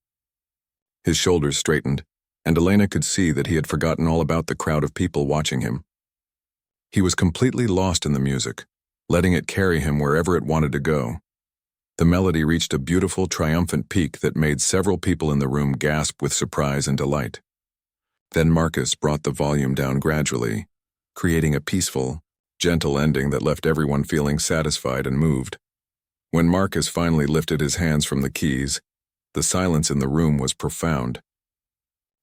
His shoulders straightened, and Elena could see that he had forgotten all about the crowd of people watching him. He was completely lost in the music, letting it carry him wherever it wanted to go. The melody reached a beautiful, triumphant peak that made several people in the room gasp with surprise and delight. Then Marcus brought the volume down gradually, creating a peaceful, gentle ending that left everyone feeling satisfied and moved. When Marcus finally lifted his hands from the keys, the silence in the room was profound.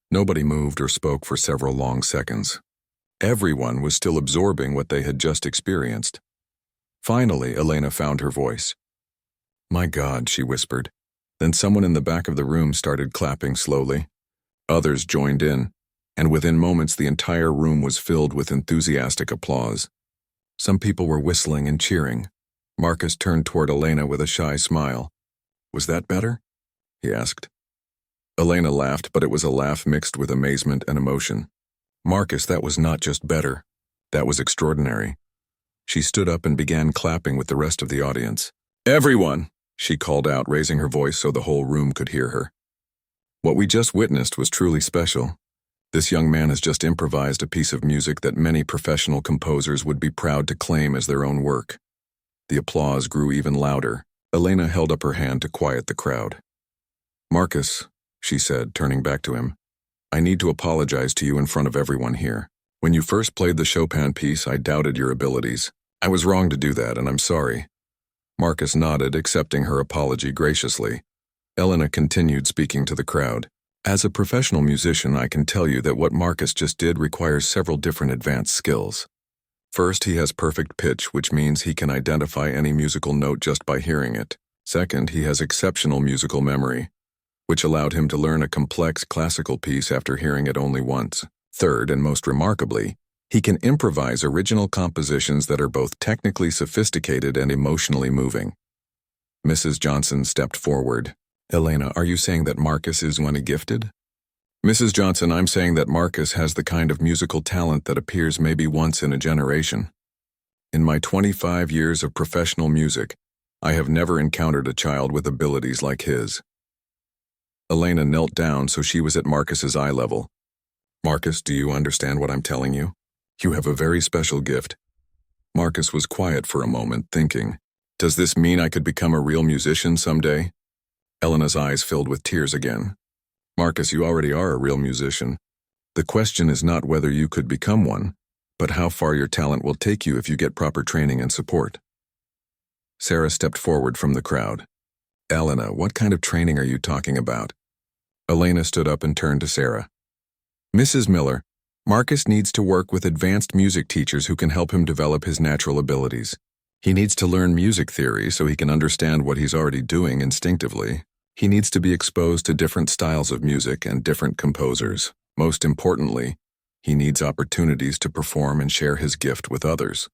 Nobody moved or spoke for several long seconds. Everyone was still absorbing what they had just experienced. Finally, Elena found her voice. "My God," she whispered. Then someone in the back of the room started clapping slowly. Others joined in, and within moments the entire room was filled with enthusiastic applause. Some people were whistling and cheering. Marcus turned toward Elena with a shy smile. "Was that better?" he asked. Elena laughed, but it was a laugh mixed with amazement and emotion. "Marcus, that was not just better. That was extraordinary." She stood up and began clapping with the rest of the audience. "Everyone!" she called out, raising her voice so the whole room could hear her. "What we just witnessed was truly special. This young man has just improvised a piece of music that many professional composers would be proud to claim as their own work." The applause grew even louder. Elena held up her hand to quiet the crowd. "Marcus," she said, turning back to him, "I need to apologize to you in front of everyone here. When you first played the Chopin piece, I doubted your abilities. I was wrong to do that, and I'm sorry." Marcus nodded, accepting her apology graciously. Elena continued speaking to the crowd. "As a professional musician, I can tell you that what Marcus just did requires several different advanced skills. First, he has perfect pitch, which means he can identify any musical note just by hearing it. Second, he has exceptional musical memory, which allowed him to learn a complex classical piece after hearing it only once. Third, and most remarkably, he can improvise original compositions that are both technically sophisticated and emotionally moving." Mrs. Johnson stepped forward. "Elena, are you saying that Marcus is one gifted?" "Mrs. Johnson, I'm saying that Marcus has the kind of musical talent that appears maybe once in a generation. In my 25 years of professional music, I have never encountered a child with abilities like his." Elena knelt down so she was at Marcus's eye level. "Marcus, do you understand what I'm telling you? You have a very special gift." Marcus was quiet for a moment, thinking, "Does this mean I could become a real musician someday?" Elena's eyes filled with tears again. "Marcus, you already are a real musician. The question is not whether you could become one, but how far your talent will take you if you get proper training and support. Sarah stepped forward from the crowd. Elena, what kind of training are you talking about? Elena stood up and turned to Sarah. Mrs. Miller, Marcus needs to work with advanced music teachers who can help him develop his natural abilities. He needs to learn music theory so he can understand what he's already doing instinctively. He needs to be exposed to different styles of music and different composers. Most importantly, he needs opportunities to perform and share his gift with others.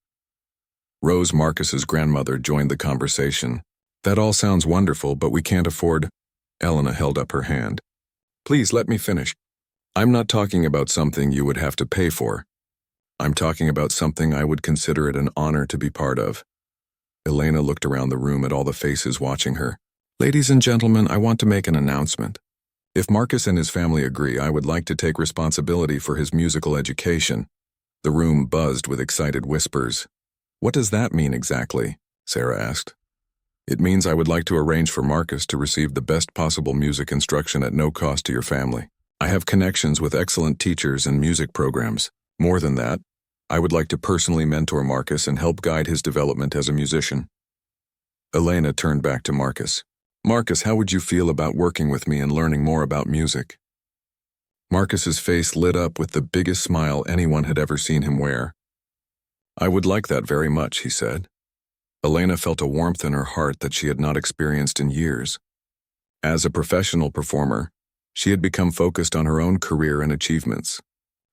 Rose, Marcus's grandmother, joined the conversation. That all sounds wonderful, but we can't afford. Elena held up her hand. Please let me finish. I'm not talking about something you would have to pay for. I'm talking about something I would consider it an honor to be part of. Elena looked around the room at all the faces watching her. Ladies and gentlemen, I want to make an announcement. If Marcus and his family agree, I would like to take responsibility for his musical education. The room buzzed with excited whispers. What does that mean exactly? Sarah asked. It means I would like to arrange for Marcus to receive the best possible music instruction at no cost to your family. I have connections with excellent teachers and music programs. More than that, I would like to personally mentor Marcus and help guide his development as a musician. Elena turned back to Marcus. Marcus, how would you feel about working with me and learning more about music? Marcus's face lit up with the biggest smile anyone had ever seen him wear. I would like that very much, he said. Elena felt a warmth in her heart that she had not experienced in years. As a professional performer, she had become focused on her own career and achievements.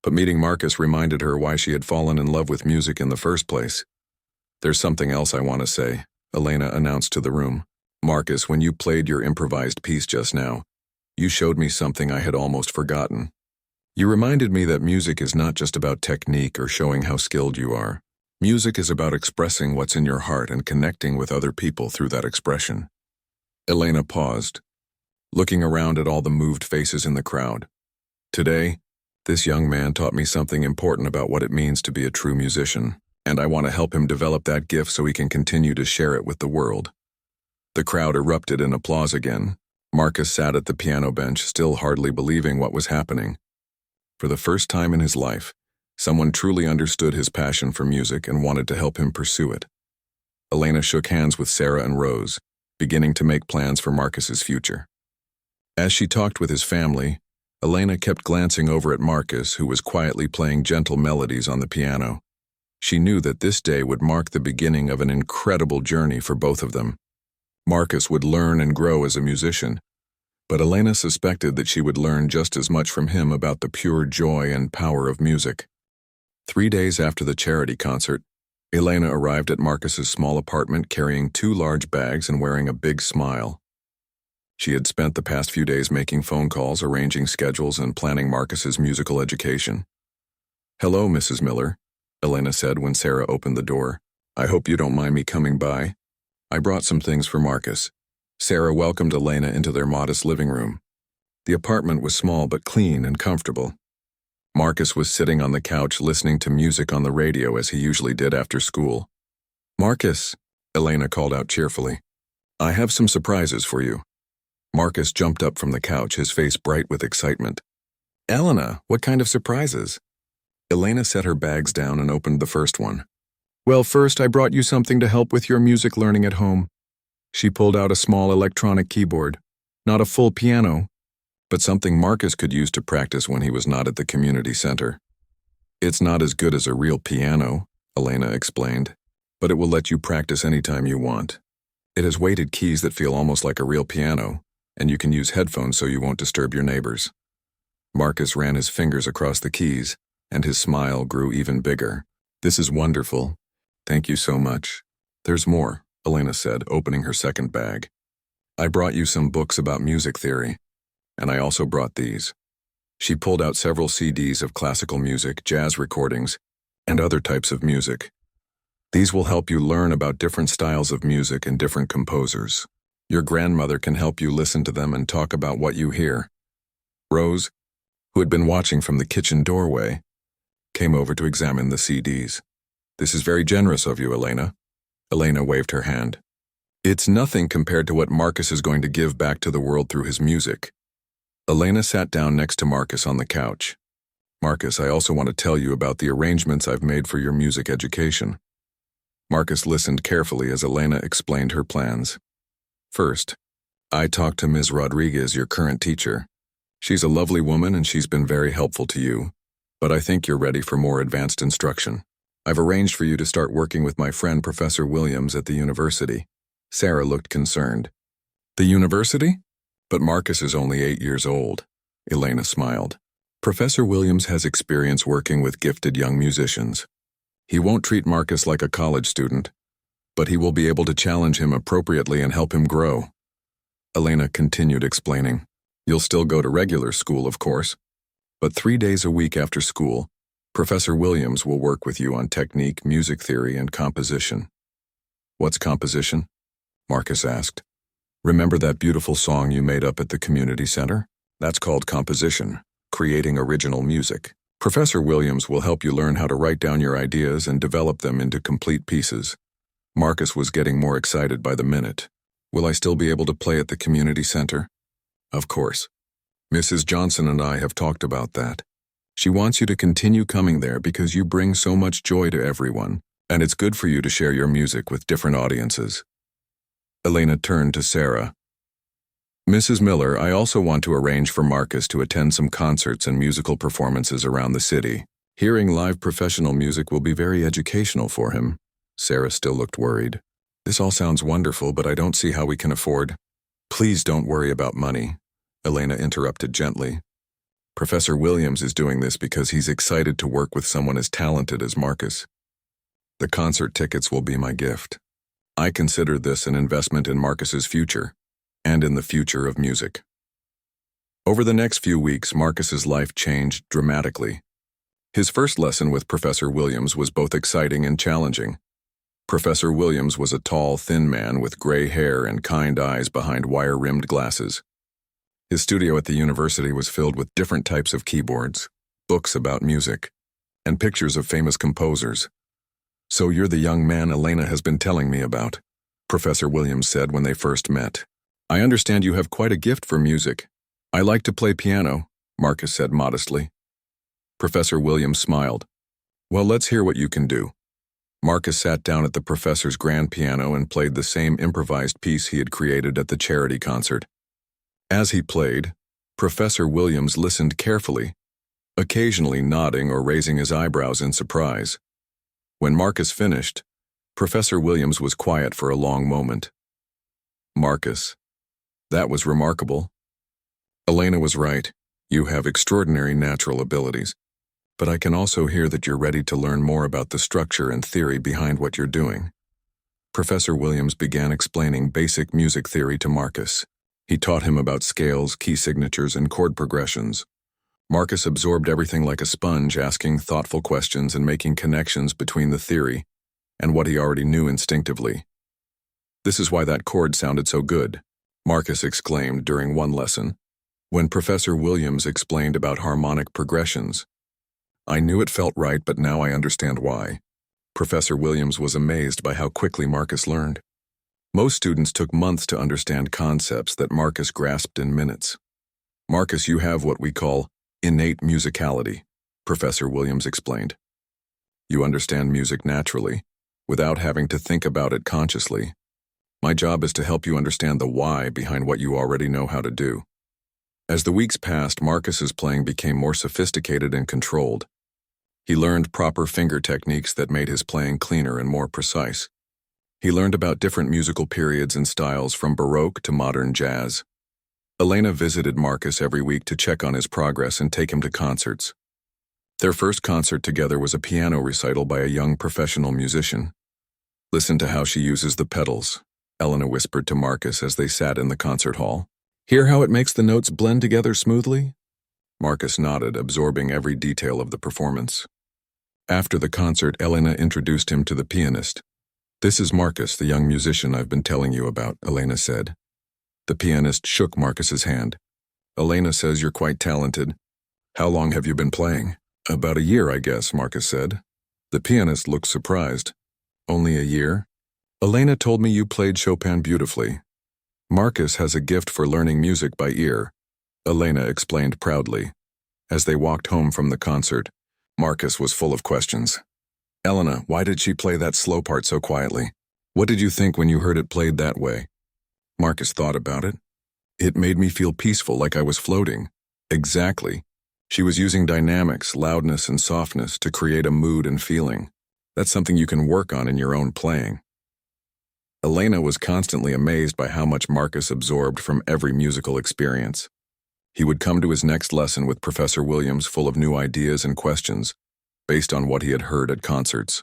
But meeting Marcus reminded her why she had fallen in love with music in the first place. There's something else I want to say, Elena announced to the room. Marcus, when you played your improvised piece just now, you showed me something I had almost forgotten. You reminded me that music is not just about technique or showing how skilled you are. Music is about expressing what's in your heart and connecting with other people through that expression. Elena paused, looking around at all the moved faces in the crowd. Today, this young man taught me something important about what it means to be a true musician, and I want to help him develop that gift so he can continue to share it with the world. The crowd erupted in applause again. Marcus sat at the piano bench, still hardly believing what was happening. For the first time in his life, someone truly understood his passion for music and wanted to help him pursue it. Elena shook hands with Sarah and Rose, beginning to make plans for Marcus's future. As she talked with his family, Elena kept glancing over at Marcus, who was quietly playing gentle melodies on the piano. She knew that this day would mark the beginning of an incredible journey for both of them. Marcus would learn and grow as a musician, but Elena suspected that she would learn just as much from him about the pure joy and power of music. 3 days after the charity concert, Elena arrived at Marcus's small apartment carrying 2 large bags and wearing a big smile. She had spent the past few days making phone calls, arranging schedules, and planning Marcus's musical education. Hello, Mrs. Miller, Elena said when Sarah opened the door. I hope you don't mind me coming by. I brought some things for Marcus. Sarah welcomed Elena into their modest living room. The apartment was small but clean and comfortable. Marcus was sitting on the couch listening to music on the radio as he usually did after school. Marcus, Elena called out cheerfully. I have some surprises for you. Marcus jumped up from the couch, his face bright with excitement. Elena, what kind of surprises? Elena set her bags down and opened the first one. Well, first I brought you something to help with your music learning at home. She pulled out a small electronic keyboard. Not a full piano, but something Marcus could use to practice when he was not at the community center. It's not as good as a real piano, Elena explained, but it will let you practice anytime you want. It has weighted keys that feel almost like a real piano, and you can use headphones so you won't disturb your neighbors. Marcus ran his fingers across the keys, and his smile grew even bigger. This is wonderful. Thank you so much. There's more, Elena said, opening her second bag. I brought you some books about music theory, and I also brought these. She pulled out several CDs of classical music, jazz recordings, and other types of music. These will help you learn about different styles of music and different composers. Your grandmother can help you listen to them and talk about what you hear. Rose, who had been watching from the kitchen doorway, came over to examine the CDs. This is very generous of you, Elena. Elena waved her hand. It's nothing compared to what Marcus is going to give back to the world through his music. Elena sat down next to Marcus on the couch. Marcus, I also want to tell you about the arrangements I've made for your music education. Marcus listened carefully as Elena explained her plans. First, I talked to Ms. Rodriguez, your current teacher. She's a lovely woman and she's been very helpful to you, but I think you're ready for more advanced instruction. I've arranged for you to start working with my friend Professor Williams at the university. Sarah looked concerned. The university? But Marcus is only 8 years old. Elena smiled. Professor Williams has experience working with gifted young musicians. He won't treat Marcus like a college student, but he will be able to challenge him appropriately and help him grow. Elena continued explaining. You'll still go to regular school, of course, but 3 days a week after school, Professor Williams will work with you on technique, music theory, and composition. What's composition? Marcus asked. Remember that beautiful song you made up at the community center? That's called composition, creating original music. Professor Williams will help you learn how to write down your ideas and develop them into complete pieces. Marcus was getting more excited by the minute. Will I still be able to play at the community center? Of course. Mrs. Johnson and I have talked about that. She wants you to continue coming there because you bring so much joy to everyone, and it's good for you to share your music with different audiences. Elena turned to Sarah. Mrs. Miller, I also want to arrange for Marcus to attend some concerts and musical performances around the city. Hearing live professional music will be very educational for him. Sarah still looked worried. This all sounds wonderful, but I don't see how we can afford. Please don't worry about money, Elena interrupted gently. Professor Williams is doing this because he's excited to work with someone as talented as Marcus. The concert tickets will be my gift. I consider this an investment in Marcus's future, and in the future of music. Over the next few weeks, Marcus's life changed dramatically. His first lesson with Professor Williams was both exciting and challenging. Professor Williams was a tall, thin man with gray hair and kind eyes behind wire-rimmed glasses. His studio at the university was filled with different types of keyboards, books about music, and pictures of famous composers. So you're the young man Elena has been telling me about, Professor Williams said when they first met. I understand you have quite a gift for music. I like to play piano, Marcus said modestly. Professor Williams smiled. Well, let's hear what you can do. Marcus sat down at the professor's grand piano and played the same improvised piece he had created at the charity concert. As he played, Professor Williams listened carefully, occasionally nodding or raising his eyebrows in surprise. When Marcus finished, Professor Williams was quiet for a long moment. Marcus, that was remarkable. Elena was right. You have extraordinary natural abilities, but I can also hear that you're ready to learn more about the structure and theory behind what you're doing. Professor Williams began explaining basic music theory to Marcus. He taught him about scales, key signatures, and chord progressions. Marcus absorbed everything like a sponge, asking thoughtful questions and making connections between the theory and what he already knew instinctively. This is why that chord sounded so good, Marcus exclaimed during one lesson, when Professor Williams explained about harmonic progressions. I knew it felt right, but now I understand why. Professor Williams was amazed by how quickly Marcus learned. Most students took months to understand concepts that Marcus grasped in minutes. Marcus, you have what we call innate musicality, Professor Williams explained. You understand music naturally, without having to think about it consciously. My job is to help you understand the why behind what you already know how to do. As the weeks passed, Marcus's playing became more sophisticated and controlled. He learned proper finger techniques that made his playing cleaner and more precise. He learned about different musical periods and styles from Baroque to modern jazz. Elena visited Marcus every week to check on his progress and take him to concerts. Their first concert together was a piano recital by a young professional musician. Listen to how she uses the pedals, Elena whispered to Marcus as they sat in the concert hall. Hear how it makes the notes blend together smoothly? Marcus nodded, absorbing every detail of the performance. After the concert, Elena introduced him to the pianist. This is Marcus, the young musician I've been telling you about, Elena said. The pianist shook Marcus's hand. Elena says you're quite talented. How long have you been playing? About a year, I guess, Marcus said. The pianist looked surprised. Only a year? Elena told me you played Chopin beautifully. Marcus has a gift for learning music by ear, Elena explained proudly. As they walked home from the concert, Marcus was full of questions. Elena, why did she play that slow part so quietly? What did you think when you heard it played that way? Marcus thought about it. It made me feel peaceful, like I was floating. Exactly. She was using dynamics, loudness, and softness to create a mood and feeling. That's something you can work on in your own playing. Elena was constantly amazed by how much Marcus absorbed from every musical experience. He would come to his next lesson with Professor Williams full of new ideas and questions, based on what he had heard at concerts.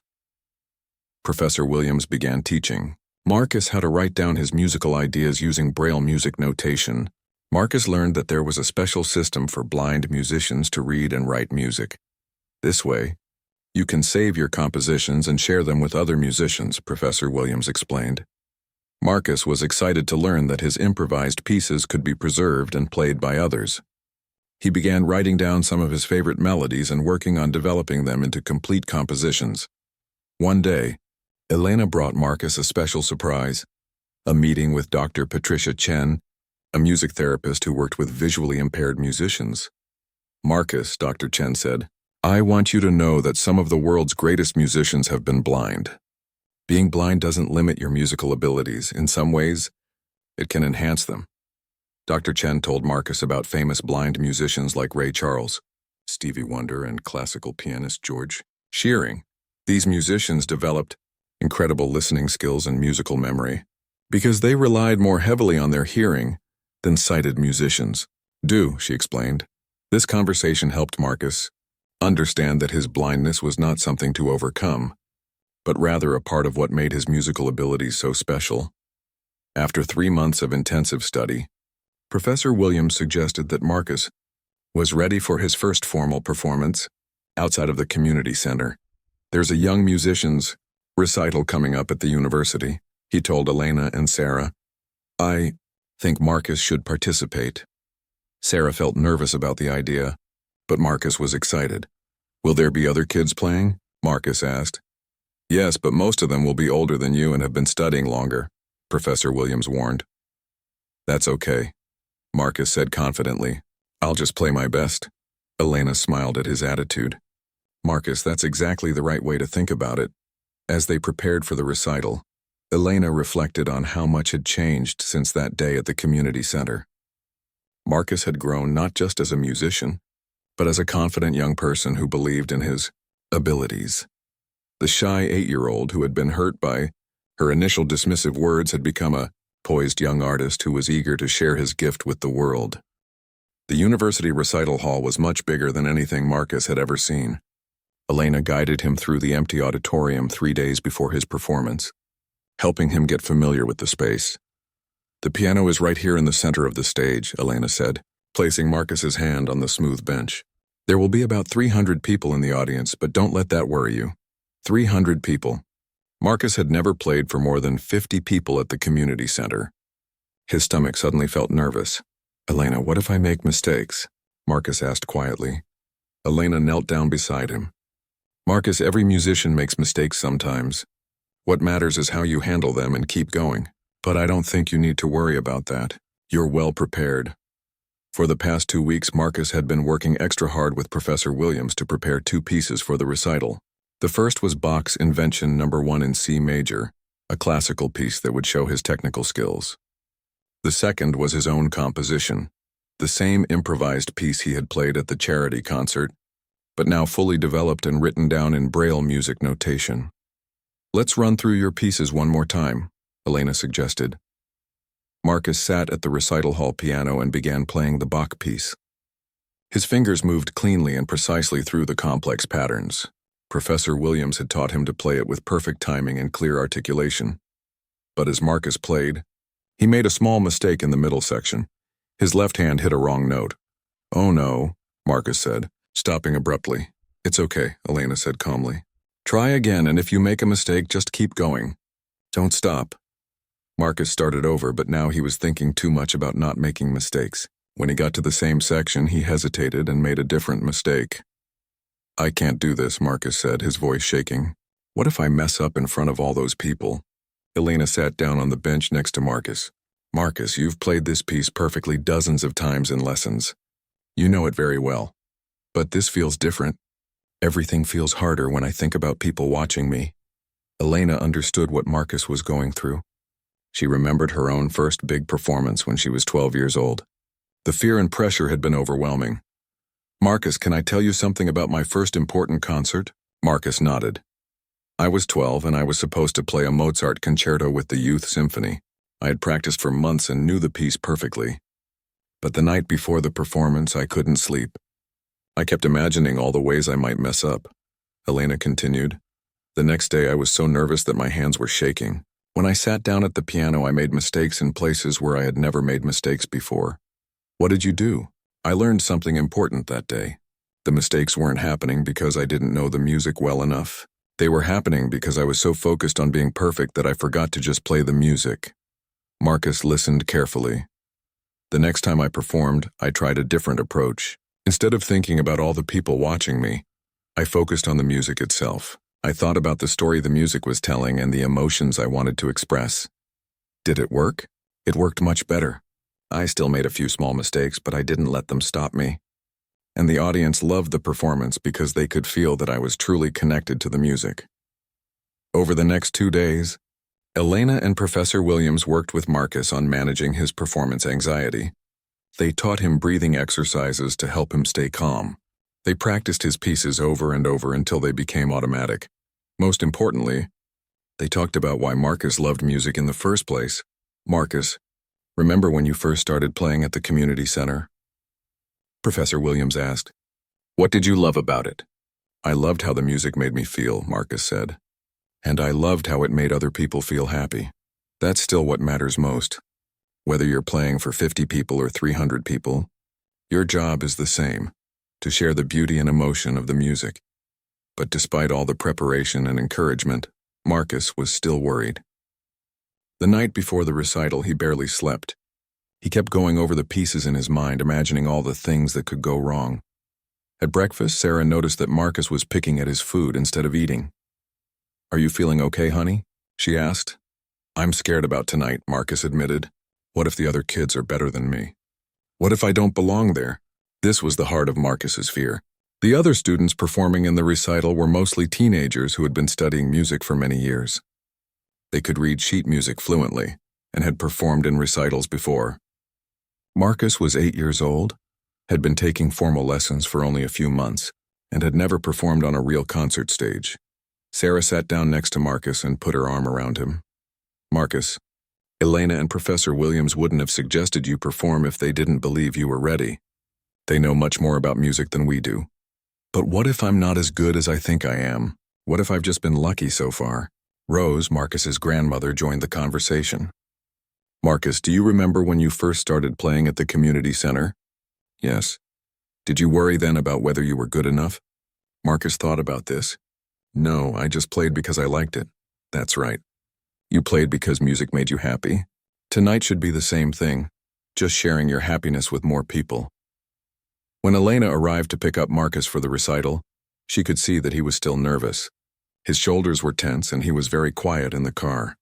Professor Williams began teaching Marcus how to write down his musical ideas using Braille music notation. Marcus learned that there was a special system for blind musicians to read and write music. This way, you can save your compositions and share them with other musicians, Professor Williams explained. Marcus was excited to learn that his improvised pieces could be preserved and played by others. He began writing down some of his favorite melodies and working on developing them into complete compositions. One day, Elena brought Marcus a special surprise, a meeting with Dr. Patricia Chen, a music therapist who worked with visually impaired musicians. Marcus, Dr. Chen said, I want you to know that some of the world's greatest musicians have been blind. Being blind doesn't limit your musical abilities. In some ways, it can enhance them. Dr. Chen told Marcus about famous blind musicians like Ray Charles, Stevie Wonder, and classical pianist George Shearing. These musicians developed incredible listening skills and musical memory because they relied more heavily on their hearing than sighted musicians do, she explained. This conversation helped Marcus understand that his blindness was not something to overcome, but rather a part of what made his musical abilities so special. After 3 months of intensive study, Professor Williams suggested that Marcus was ready for his first formal performance outside of the community center. There's a young musician's recital coming up at the university, he told Elena and Sarah. I think Marcus should participate. Sarah felt nervous about the idea, but Marcus was excited. Will there be other kids playing? Marcus asked. Yes, but most of them will be older than you and have been studying longer, Professor Williams warned. That's okay, Marcus said confidently. I'll just play my best. Elena smiled at his attitude. Marcus, that's exactly the right way to think about it. As they prepared for the recital, Elena reflected on how much had changed since that day at the community center. Marcus had grown not just as a musician, but as a confident young person who believed in his abilities. The shy 8-year-old who had been hurt by her initial dismissive words had become a poised young artist who was eager to share his gift with the world. The university recital hall was much bigger than anything Marcus had ever seen. Elena guided him through the empty auditorium 3 days before his performance, helping him get familiar with the space. The piano is right here in the center of the stage, Elena said, placing Marcus's hand on the smooth bench. There will be about 300 people in the audience, but don't let that worry you. 300 people. Marcus had never played for more than 50 people at the community center. His stomach suddenly felt nervous. Elena, what if I make mistakes? Marcus asked quietly. Elena knelt down beside him. Marcus, every musician makes mistakes sometimes. What matters is how you handle them and keep going. But I don't think you need to worry about that. You're well prepared. For the past 2 weeks, Marcus had been working extra hard with Professor Williams to prepare 2 pieces for the recital. The first was Bach's Invention No. 1 in C major, a classical piece that would show his technical skills. The second was his own composition, the same improvised piece he had played at the charity concert, but now fully developed and written down in Braille music notation. Let's run through your pieces one more time, Elena suggested. Marcus sat at the recital hall piano and began playing the Bach piece. His fingers moved cleanly and precisely through the complex patterns. Professor Williams had taught him to play it with perfect timing and clear articulation. But as Marcus played, he made a small mistake in the middle section. His left hand hit a wrong note. Oh no, Marcus said, stopping abruptly. It's okay, Elena said calmly. Try again, and if you make a mistake, just keep going. Don't stop. Marcus started over, but now he was thinking too much about not making mistakes. When he got to the same section, he hesitated and made a different mistake. I can't do this, Marcus said, his voice shaking. What if I mess up in front of all those people? Elena sat down on the bench next to Marcus. Marcus, you've played this piece perfectly dozens of times in lessons. You know it very well. But this feels different. Everything feels harder when I think about people watching me. Elena understood what Marcus was going through. She remembered her own first big performance when she was 12 years old. The fear and pressure had been overwhelming. "Marcus, can I tell you something about my first important concert?" Marcus nodded. "I was 12 and I was supposed to play a Mozart concerto with the youth symphony. I had practiced for months and knew the piece perfectly. But the night before the performance, I couldn't sleep. I kept imagining all the ways I might mess up." Elena continued. "The next day I was so nervous that my hands were shaking. When I sat down at the piano, I made mistakes in places where I had never made mistakes before." "What did you do?" "I learned something important that day. The mistakes weren't happening because I didn't know the music well enough. They were happening because I was so focused on being perfect that I forgot to just play the music." Marcus listened carefully. "The next time I performed, I tried a different approach. Instead of thinking about all the people watching me, I focused on the music itself. I thought about the story the music was telling and the emotions I wanted to express." "Did it work?" "It worked much better. I still made a few small mistakes, but I didn't let them stop me. And the audience loved the performance because they could feel that I was truly connected to the music." Over the next 2 days, Elena and Professor Williams worked with Marcus on managing his performance anxiety. They taught him breathing exercises to help him stay calm. They practiced his pieces over and over until they became automatic. Most importantly, they talked about why Marcus loved music in the first place. "Marcus, remember when you first started playing at the community center?" Professor Williams asked. "What did you love about it?" "I loved how the music made me feel," Marcus said. "And I loved how it made other people feel happy. That's still what matters most. Whether you're playing for 50 people or 300 people, your job is the same, to share the beauty and emotion of the music." But despite all the preparation and encouragement, Marcus was still worried. The night before the recital, he barely slept. He kept going over the pieces in his mind, imagining all the things that could go wrong. At breakfast, Sarah noticed that Marcus was picking at his food instead of eating. "Are you feeling okay, honey?" she asked. "I'm scared about tonight," Marcus admitted. "What if the other kids are better than me? What if I don't belong there?" This was the heart of Marcus's fear. The other students performing in the recital were mostly teenagers who had been studying music for many years. They could read sheet music fluently and had performed in recitals before. Marcus was 8 years old, had been taking formal lessons for only a few months, and had never performed on a real concert stage. Sarah sat down next to Marcus and put her arm around him. "Marcus, Elena and Professor Williams wouldn't have suggested you perform if they didn't believe you were ready. They know much more about music than we do. But what if I'm not as good as I think I am? What if I've just been lucky so far?" Rose, Marcus's grandmother, joined the conversation. "Marcus, do you remember when you first started playing at the community center?" "Yes." "Did you worry then about whether you were good enough?" Marcus thought about this. "No, I just played because I liked it." "That's right. You played because music made you happy. Tonight should be the same thing, just sharing your happiness with more people." When Elena arrived to pick up Marcus for the recital, she could see that he was still nervous. His shoulders were tense and he was very quiet in the car.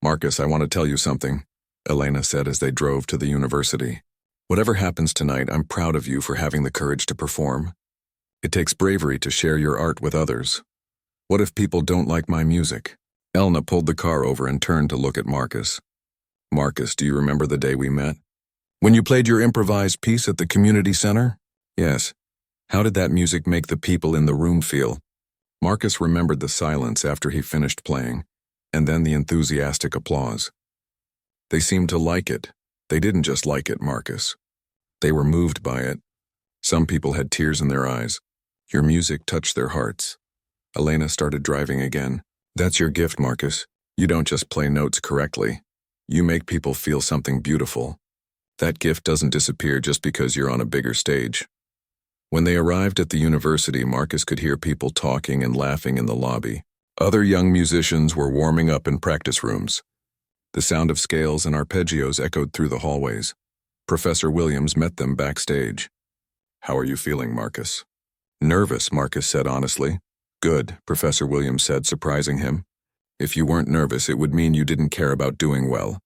"Marcus, I want to tell you something," Elena said as they drove to the university. "Whatever happens tonight, I'm proud of you for having the courage to perform. It takes bravery to share your art with others. What if people don't like my music?" Elna pulled the car over and turned to look at Marcus. "Marcus, do you remember the day we met? When you played your improvised piece at the community center?" "Yes." "How did that music make the people in the room feel?" Marcus remembered the silence after he finished playing, and then the enthusiastic applause. "They seemed to like it. They didn't just like it, Marcus. They were moved by it. Some people had tears in their eyes. Your music touched their hearts." Elena started driving again. "That's your gift, Marcus. You don't just play notes correctly. You make people feel something beautiful. That gift doesn't disappear just because you're on a bigger stage." When they arrived at the university, Marcus could hear people talking and laughing in the lobby. Other young musicians were warming up in practice rooms. The sound of scales and arpeggios echoed through the hallways. Professor Williams met them backstage. "How are you feeling, Marcus?" "Nervous," Marcus said honestly. "Good," Professor Williams said, surprising him. "If you weren't nervous, it would mean you didn't care about doing well.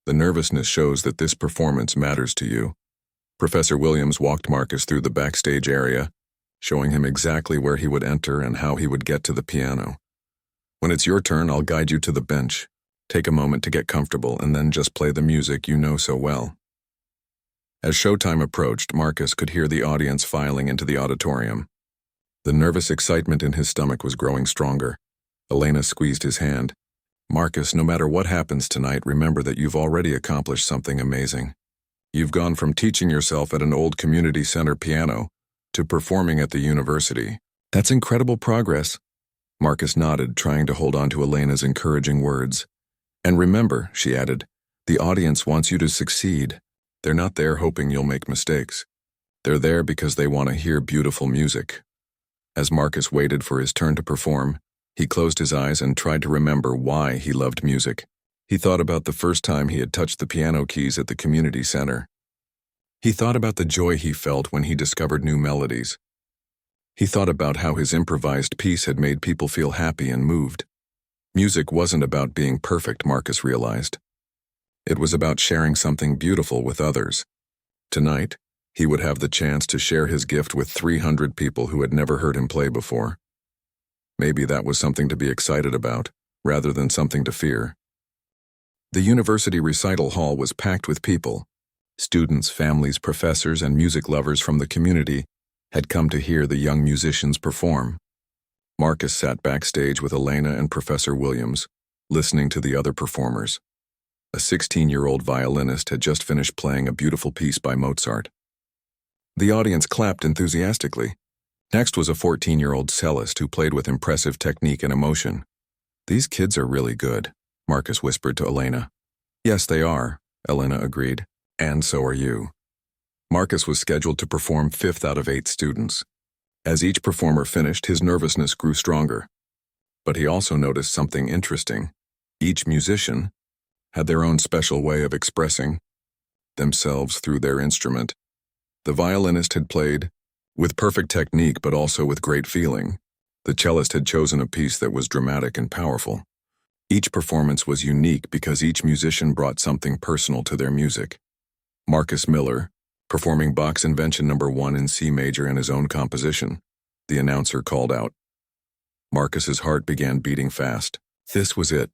The nervousness shows that this performance matters to you." Professor Williams walked Marcus through the backstage area, showing him exactly where he would enter and how he would get to the piano. When it's your turn, I'll guide you to the bench. Take a moment to get comfortable and then just play the music you know so well. As showtime approached, Marcus could hear the audience filing into the auditorium. The nervous excitement in his stomach was growing stronger. Elena squeezed his hand. Marcus, no matter what happens tonight, remember that you've already accomplished something amazing. You've gone from teaching yourself at an old community center piano to performing at the university. That's incredible progress. Marcus nodded, trying to hold on to Elena's encouraging words. And remember, she added, the audience wants you to succeed. They're not there hoping you'll make mistakes. They're there because they want to hear beautiful music. As Marcus waited for his turn to perform, he closed his eyes and tried to remember why he loved music. He thought about the first time he had touched the piano keys at the community center. He thought about the joy he felt when he discovered new melodies. He thought about how his improvised piece had made people feel happy and moved. Music wasn't about being perfect, Marcus realized. It was about sharing something beautiful with others. Tonight, he would have the chance to share his gift with 300 people who had never heard him play before. Maybe that was something to be excited about, rather than something to fear. The university recital hall was packed with people. Students, families, professors, and music lovers from the community had come to hear the young musicians perform. Marcus sat backstage with Elena and Professor Williams, listening to the other performers. A 16-year-old violinist had just finished playing a beautiful piece by Mozart. The audience clapped enthusiastically. Next was a 14-year-old cellist who played with impressive technique and emotion. These kids are really good, Marcus whispered to Elena. Yes, they are, Elena agreed. And so are you. Marcus was scheduled to perform 5th out of 8 students. As each performer finished, his nervousness grew stronger. But he also noticed something interesting. Each musician had their own special way of expressing themselves through their instrument. The violinist had played with perfect technique but also with great feeling. The cellist had chosen a piece that was dramatic and powerful. Each performance was unique because each musician brought something personal to their music. Marcus Miller, performing Bach's Invention No. 1 in C major in his own composition, the announcer called out. Marcus's heart began beating fast. This was it.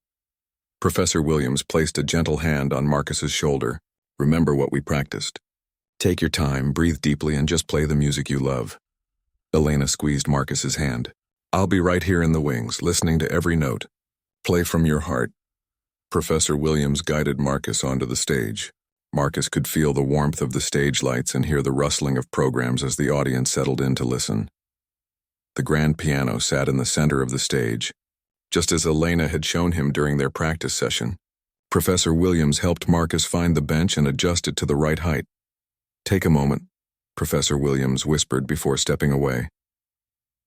Professor Williams placed a gentle hand on Marcus's shoulder. Remember what we practiced. Take your time, breathe deeply, and just play the music you love. Elena squeezed Marcus's hand. I'll be right here in the wings, listening to every note. Play from your heart. Professor Williams guided Marcus onto the stage. Marcus could feel the warmth of the stage lights and hear the rustling of programs as the audience settled in to listen. The grand piano sat in the center of the stage, just as Elena had shown him during their practice session. Professor Williams helped Marcus find the bench and adjust it to the right height. Take a moment, Professor Williams whispered before stepping away.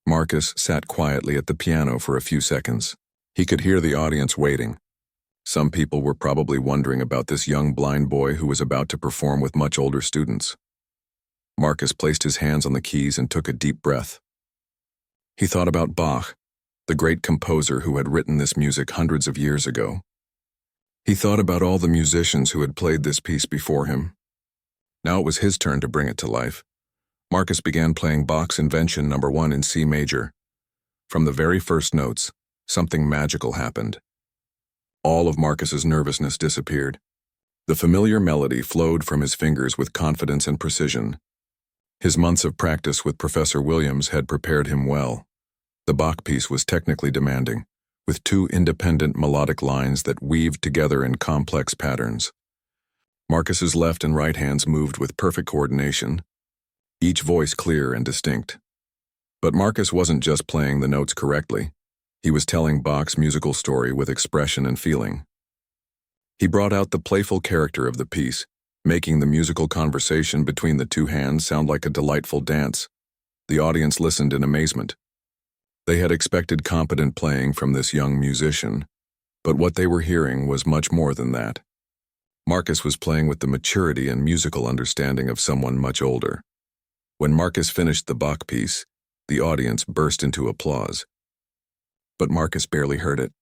Marcus sat quietly at the piano for a few seconds. He could hear the audience waiting. Some people were probably wondering about this young blind boy who was about to perform with much older students. Marcus placed his hands on the keys and took a deep breath. He thought about Bach, the great composer who had written this music hundreds of years ago. He thought about all the musicians who had played this piece before him. Now it was his turn to bring it to life. Marcus began playing Bach's Invention No. 1 in C major. From the very first notes, something magical happened. All of Marcus's nervousness disappeared. The familiar melody flowed from his fingers with confidence and precision. His months of practice with Professor Williams had prepared him well. The Bach piece was technically demanding, with 2 independent melodic lines that weaved together in complex patterns. Marcus's left and right hands moved with perfect coordination, each voice clear and distinct. But Marcus wasn't just playing the notes correctly. He was telling Bach's musical story with expression and feeling. He brought out the playful character of the piece, making the musical conversation between the 2 hands sound like a delightful dance. The audience listened in amazement. They had expected competent playing from this young musician, but what they were hearing was much more than that. Marcus was playing with the maturity and musical understanding of someone much older. When Marcus finished the Bach piece, the audience burst into applause. But Marcus barely heard it.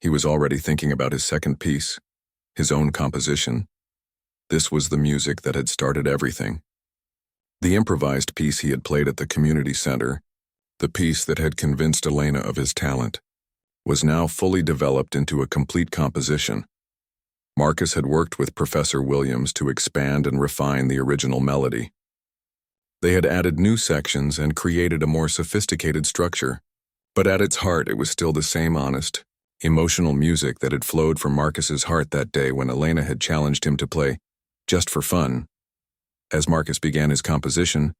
He was already thinking about his second piece, his own composition. This was the music that had started everything. The improvised piece he had played at the community center, the piece that had convinced Elena of his talent, was now fully developed into a complete composition. Marcus had worked with Professor Williams to expand and refine the original melody. They had added new sections and created a more sophisticated structure, but at its heart it was still the same honest, emotional music that had flowed from Marcus's heart that day when Elena had challenged him to play just for fun. As Marcus began his composition,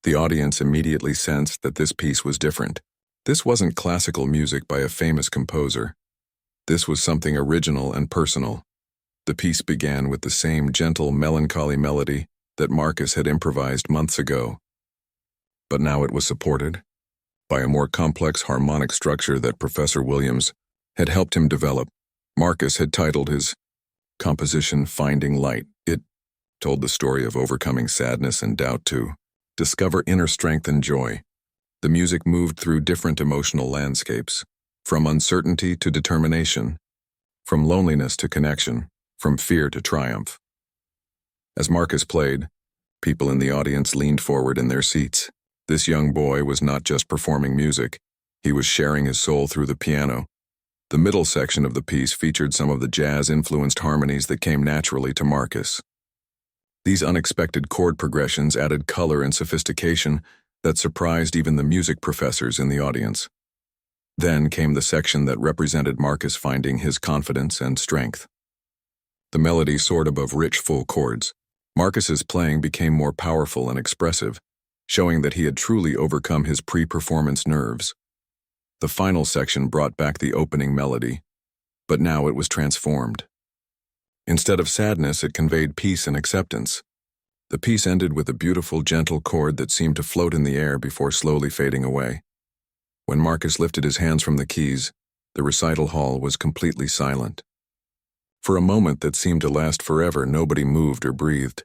the audience immediately sensed that this piece was different. This wasn't classical music by a famous composer. This was something original and personal. The piece began with the same gentle, melancholy melody that Marcus had improvised months ago. But now it was supported by a more complex harmonic structure that Professor Williams had helped him develop. Marcus had titled his composition Finding Light. It told the story of overcoming sadness and doubt to discover inner strength and joy. The music moved through different emotional landscapes, from uncertainty to determination, from loneliness to connection, from fear to triumph. As Marcus played, people in the audience leaned forward in their seats. This young boy was not just performing music, he was sharing his soul through the piano. The middle section of the piece featured some of the jazz-influenced harmonies that came naturally to Marcus. These unexpected chord progressions added color and sophistication that surprised even the music professors in the audience. Then came the section that represented Marcus finding his confidence and strength. The melody soared above rich, full chords. Marcus's playing became more powerful and expressive, showing that he had truly overcome his pre-performance nerves. The final section brought back the opening melody, but now it was transformed. Instead of sadness, it conveyed peace and acceptance. The piece ended with a beautiful, gentle chord that seemed to float in the air before slowly fading away. When Marcus lifted his hands from the keys, the recital hall was completely silent. For a moment that seemed to last forever, nobody moved or breathed.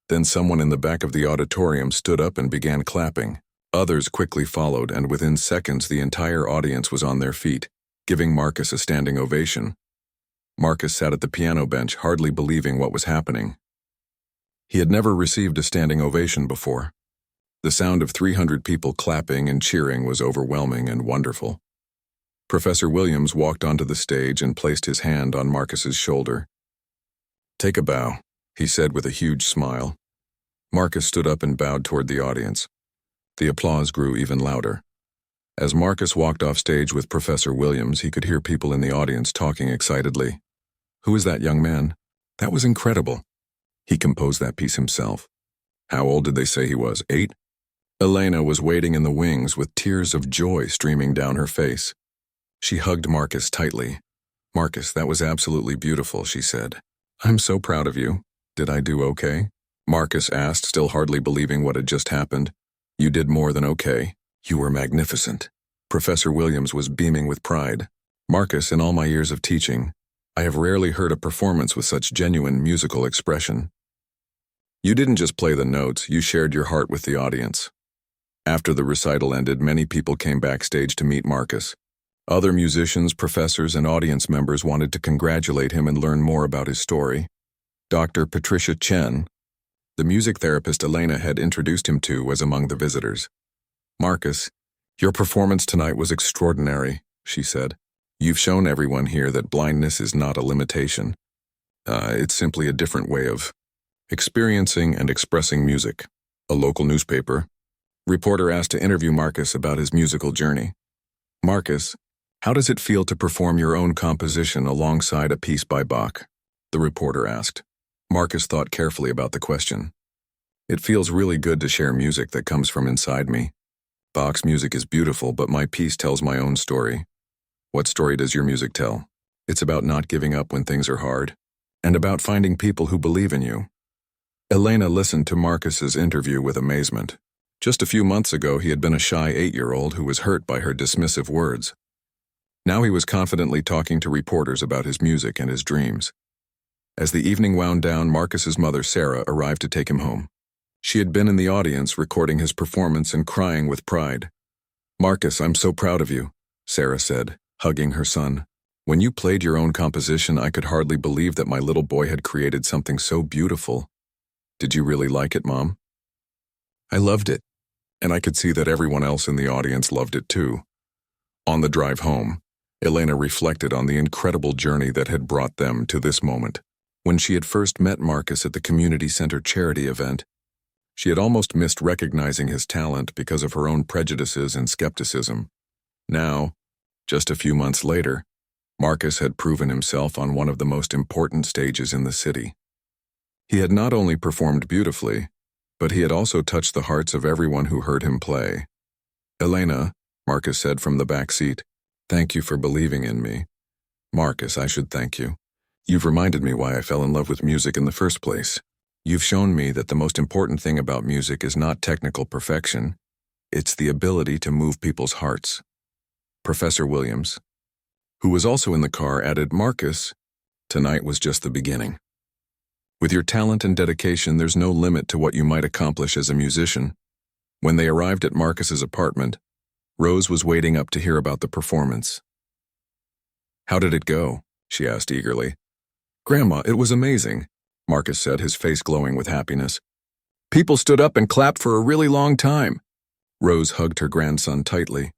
Then someone in the back of the auditorium stood up and began clapping. Others quickly followed, and within seconds the entire audience was on their feet, giving Marcus a standing ovation. Marcus sat at the piano bench, hardly believing what was happening. He had never received a standing ovation before. The sound of 300 people clapping and cheering was overwhelming and wonderful. Professor Williams walked onto the stage and placed his hand on Marcus's shoulder. "Take a bow," he said with a huge smile. Marcus stood up and bowed toward the audience. The applause grew even louder. As Marcus walked off stage with Professor Williams, he could hear people in the audience talking excitedly. "Who is that young man? That was incredible. He composed that piece himself. How old did they say he was? 8? Elena was waiting in the wings with tears of joy streaming down her face. She hugged Marcus tightly. "Marcus, that was absolutely beautiful," she said. "I'm so proud of you. Did I do okay?" Marcus asked, still hardly believing what had just happened. "You did more than okay. You were magnificent." Professor Williams was beaming with pride. "Marcus, in all my years of teaching, I have rarely heard a performance with such genuine musical expression. You didn't just play the notes, you shared your heart with the audience." After the recital ended, many people came backstage to meet Marcus. Other musicians, professors, and audience members wanted to congratulate him and learn more about his story. Dr. Patricia Chen, the music therapist Elena had introduced him to, was among the visitors. "Marcus, your performance tonight was extraordinary," she said. "You've shown everyone here that blindness is not a limitation. It's simply a different way of experiencing and expressing music." A local newspaper reporter asked to interview Marcus about his musical journey. "Marcus, how does it feel to perform your own composition alongside a piece by Bach?" the reporter asked. Marcus thought carefully about the question. "It feels really good to share music that comes from inside me. Bach's music is beautiful, but my piece tells my own story." "What story does your music tell?" "It's about not giving up when things are hard, and about finding people who believe in you." Elena listened to Marcus's interview with amazement. Just a few months ago, he had been a shy 8-year-old who was hurt by her dismissive words. Now he was confidently talking to reporters about his music and his dreams. As the evening wound down, Marcus's mother, Sarah, arrived to take him home. She had been in the audience recording his performance and crying with pride. "Marcus, I'm so proud of you," Sarah said, hugging her son. "When you played your own composition, I could hardly believe that my little boy had created something so beautiful. Did you really like it, Mom?" I loved it, and I could see that everyone else in the audience loved it too. On the drive home, Elena reflected on the incredible journey that had brought them to this moment. When she had first met Marcus at the community center charity event, she had almost missed recognizing his talent because of her own prejudices and skepticism. Now, just a few months later, Marcus had proven himself on one of the most important stages in the city. He had not only performed beautifully, but he had also touched the hearts of everyone who heard him play. "Elena," Marcus said from the back seat, "thank you for believing in me." "Marcus, I should thank you. You've reminded me why I fell in love with music in the first place. You've shown me that the most important thing about music is not technical perfection. It's the ability to move people's hearts." Professor Williams, who was also in the car, added, "Marcus, tonight was just the beginning. With your talent and dedication, there's no limit to what you might accomplish as a musician." When they arrived at Marcus's apartment, Rose was waiting up to hear about the performance. "How did it go?" she asked eagerly. "Grandma, it was amazing," Marcus said, his face glowing with happiness. "People stood up and clapped for a really long time." Rose hugged her grandson tightly.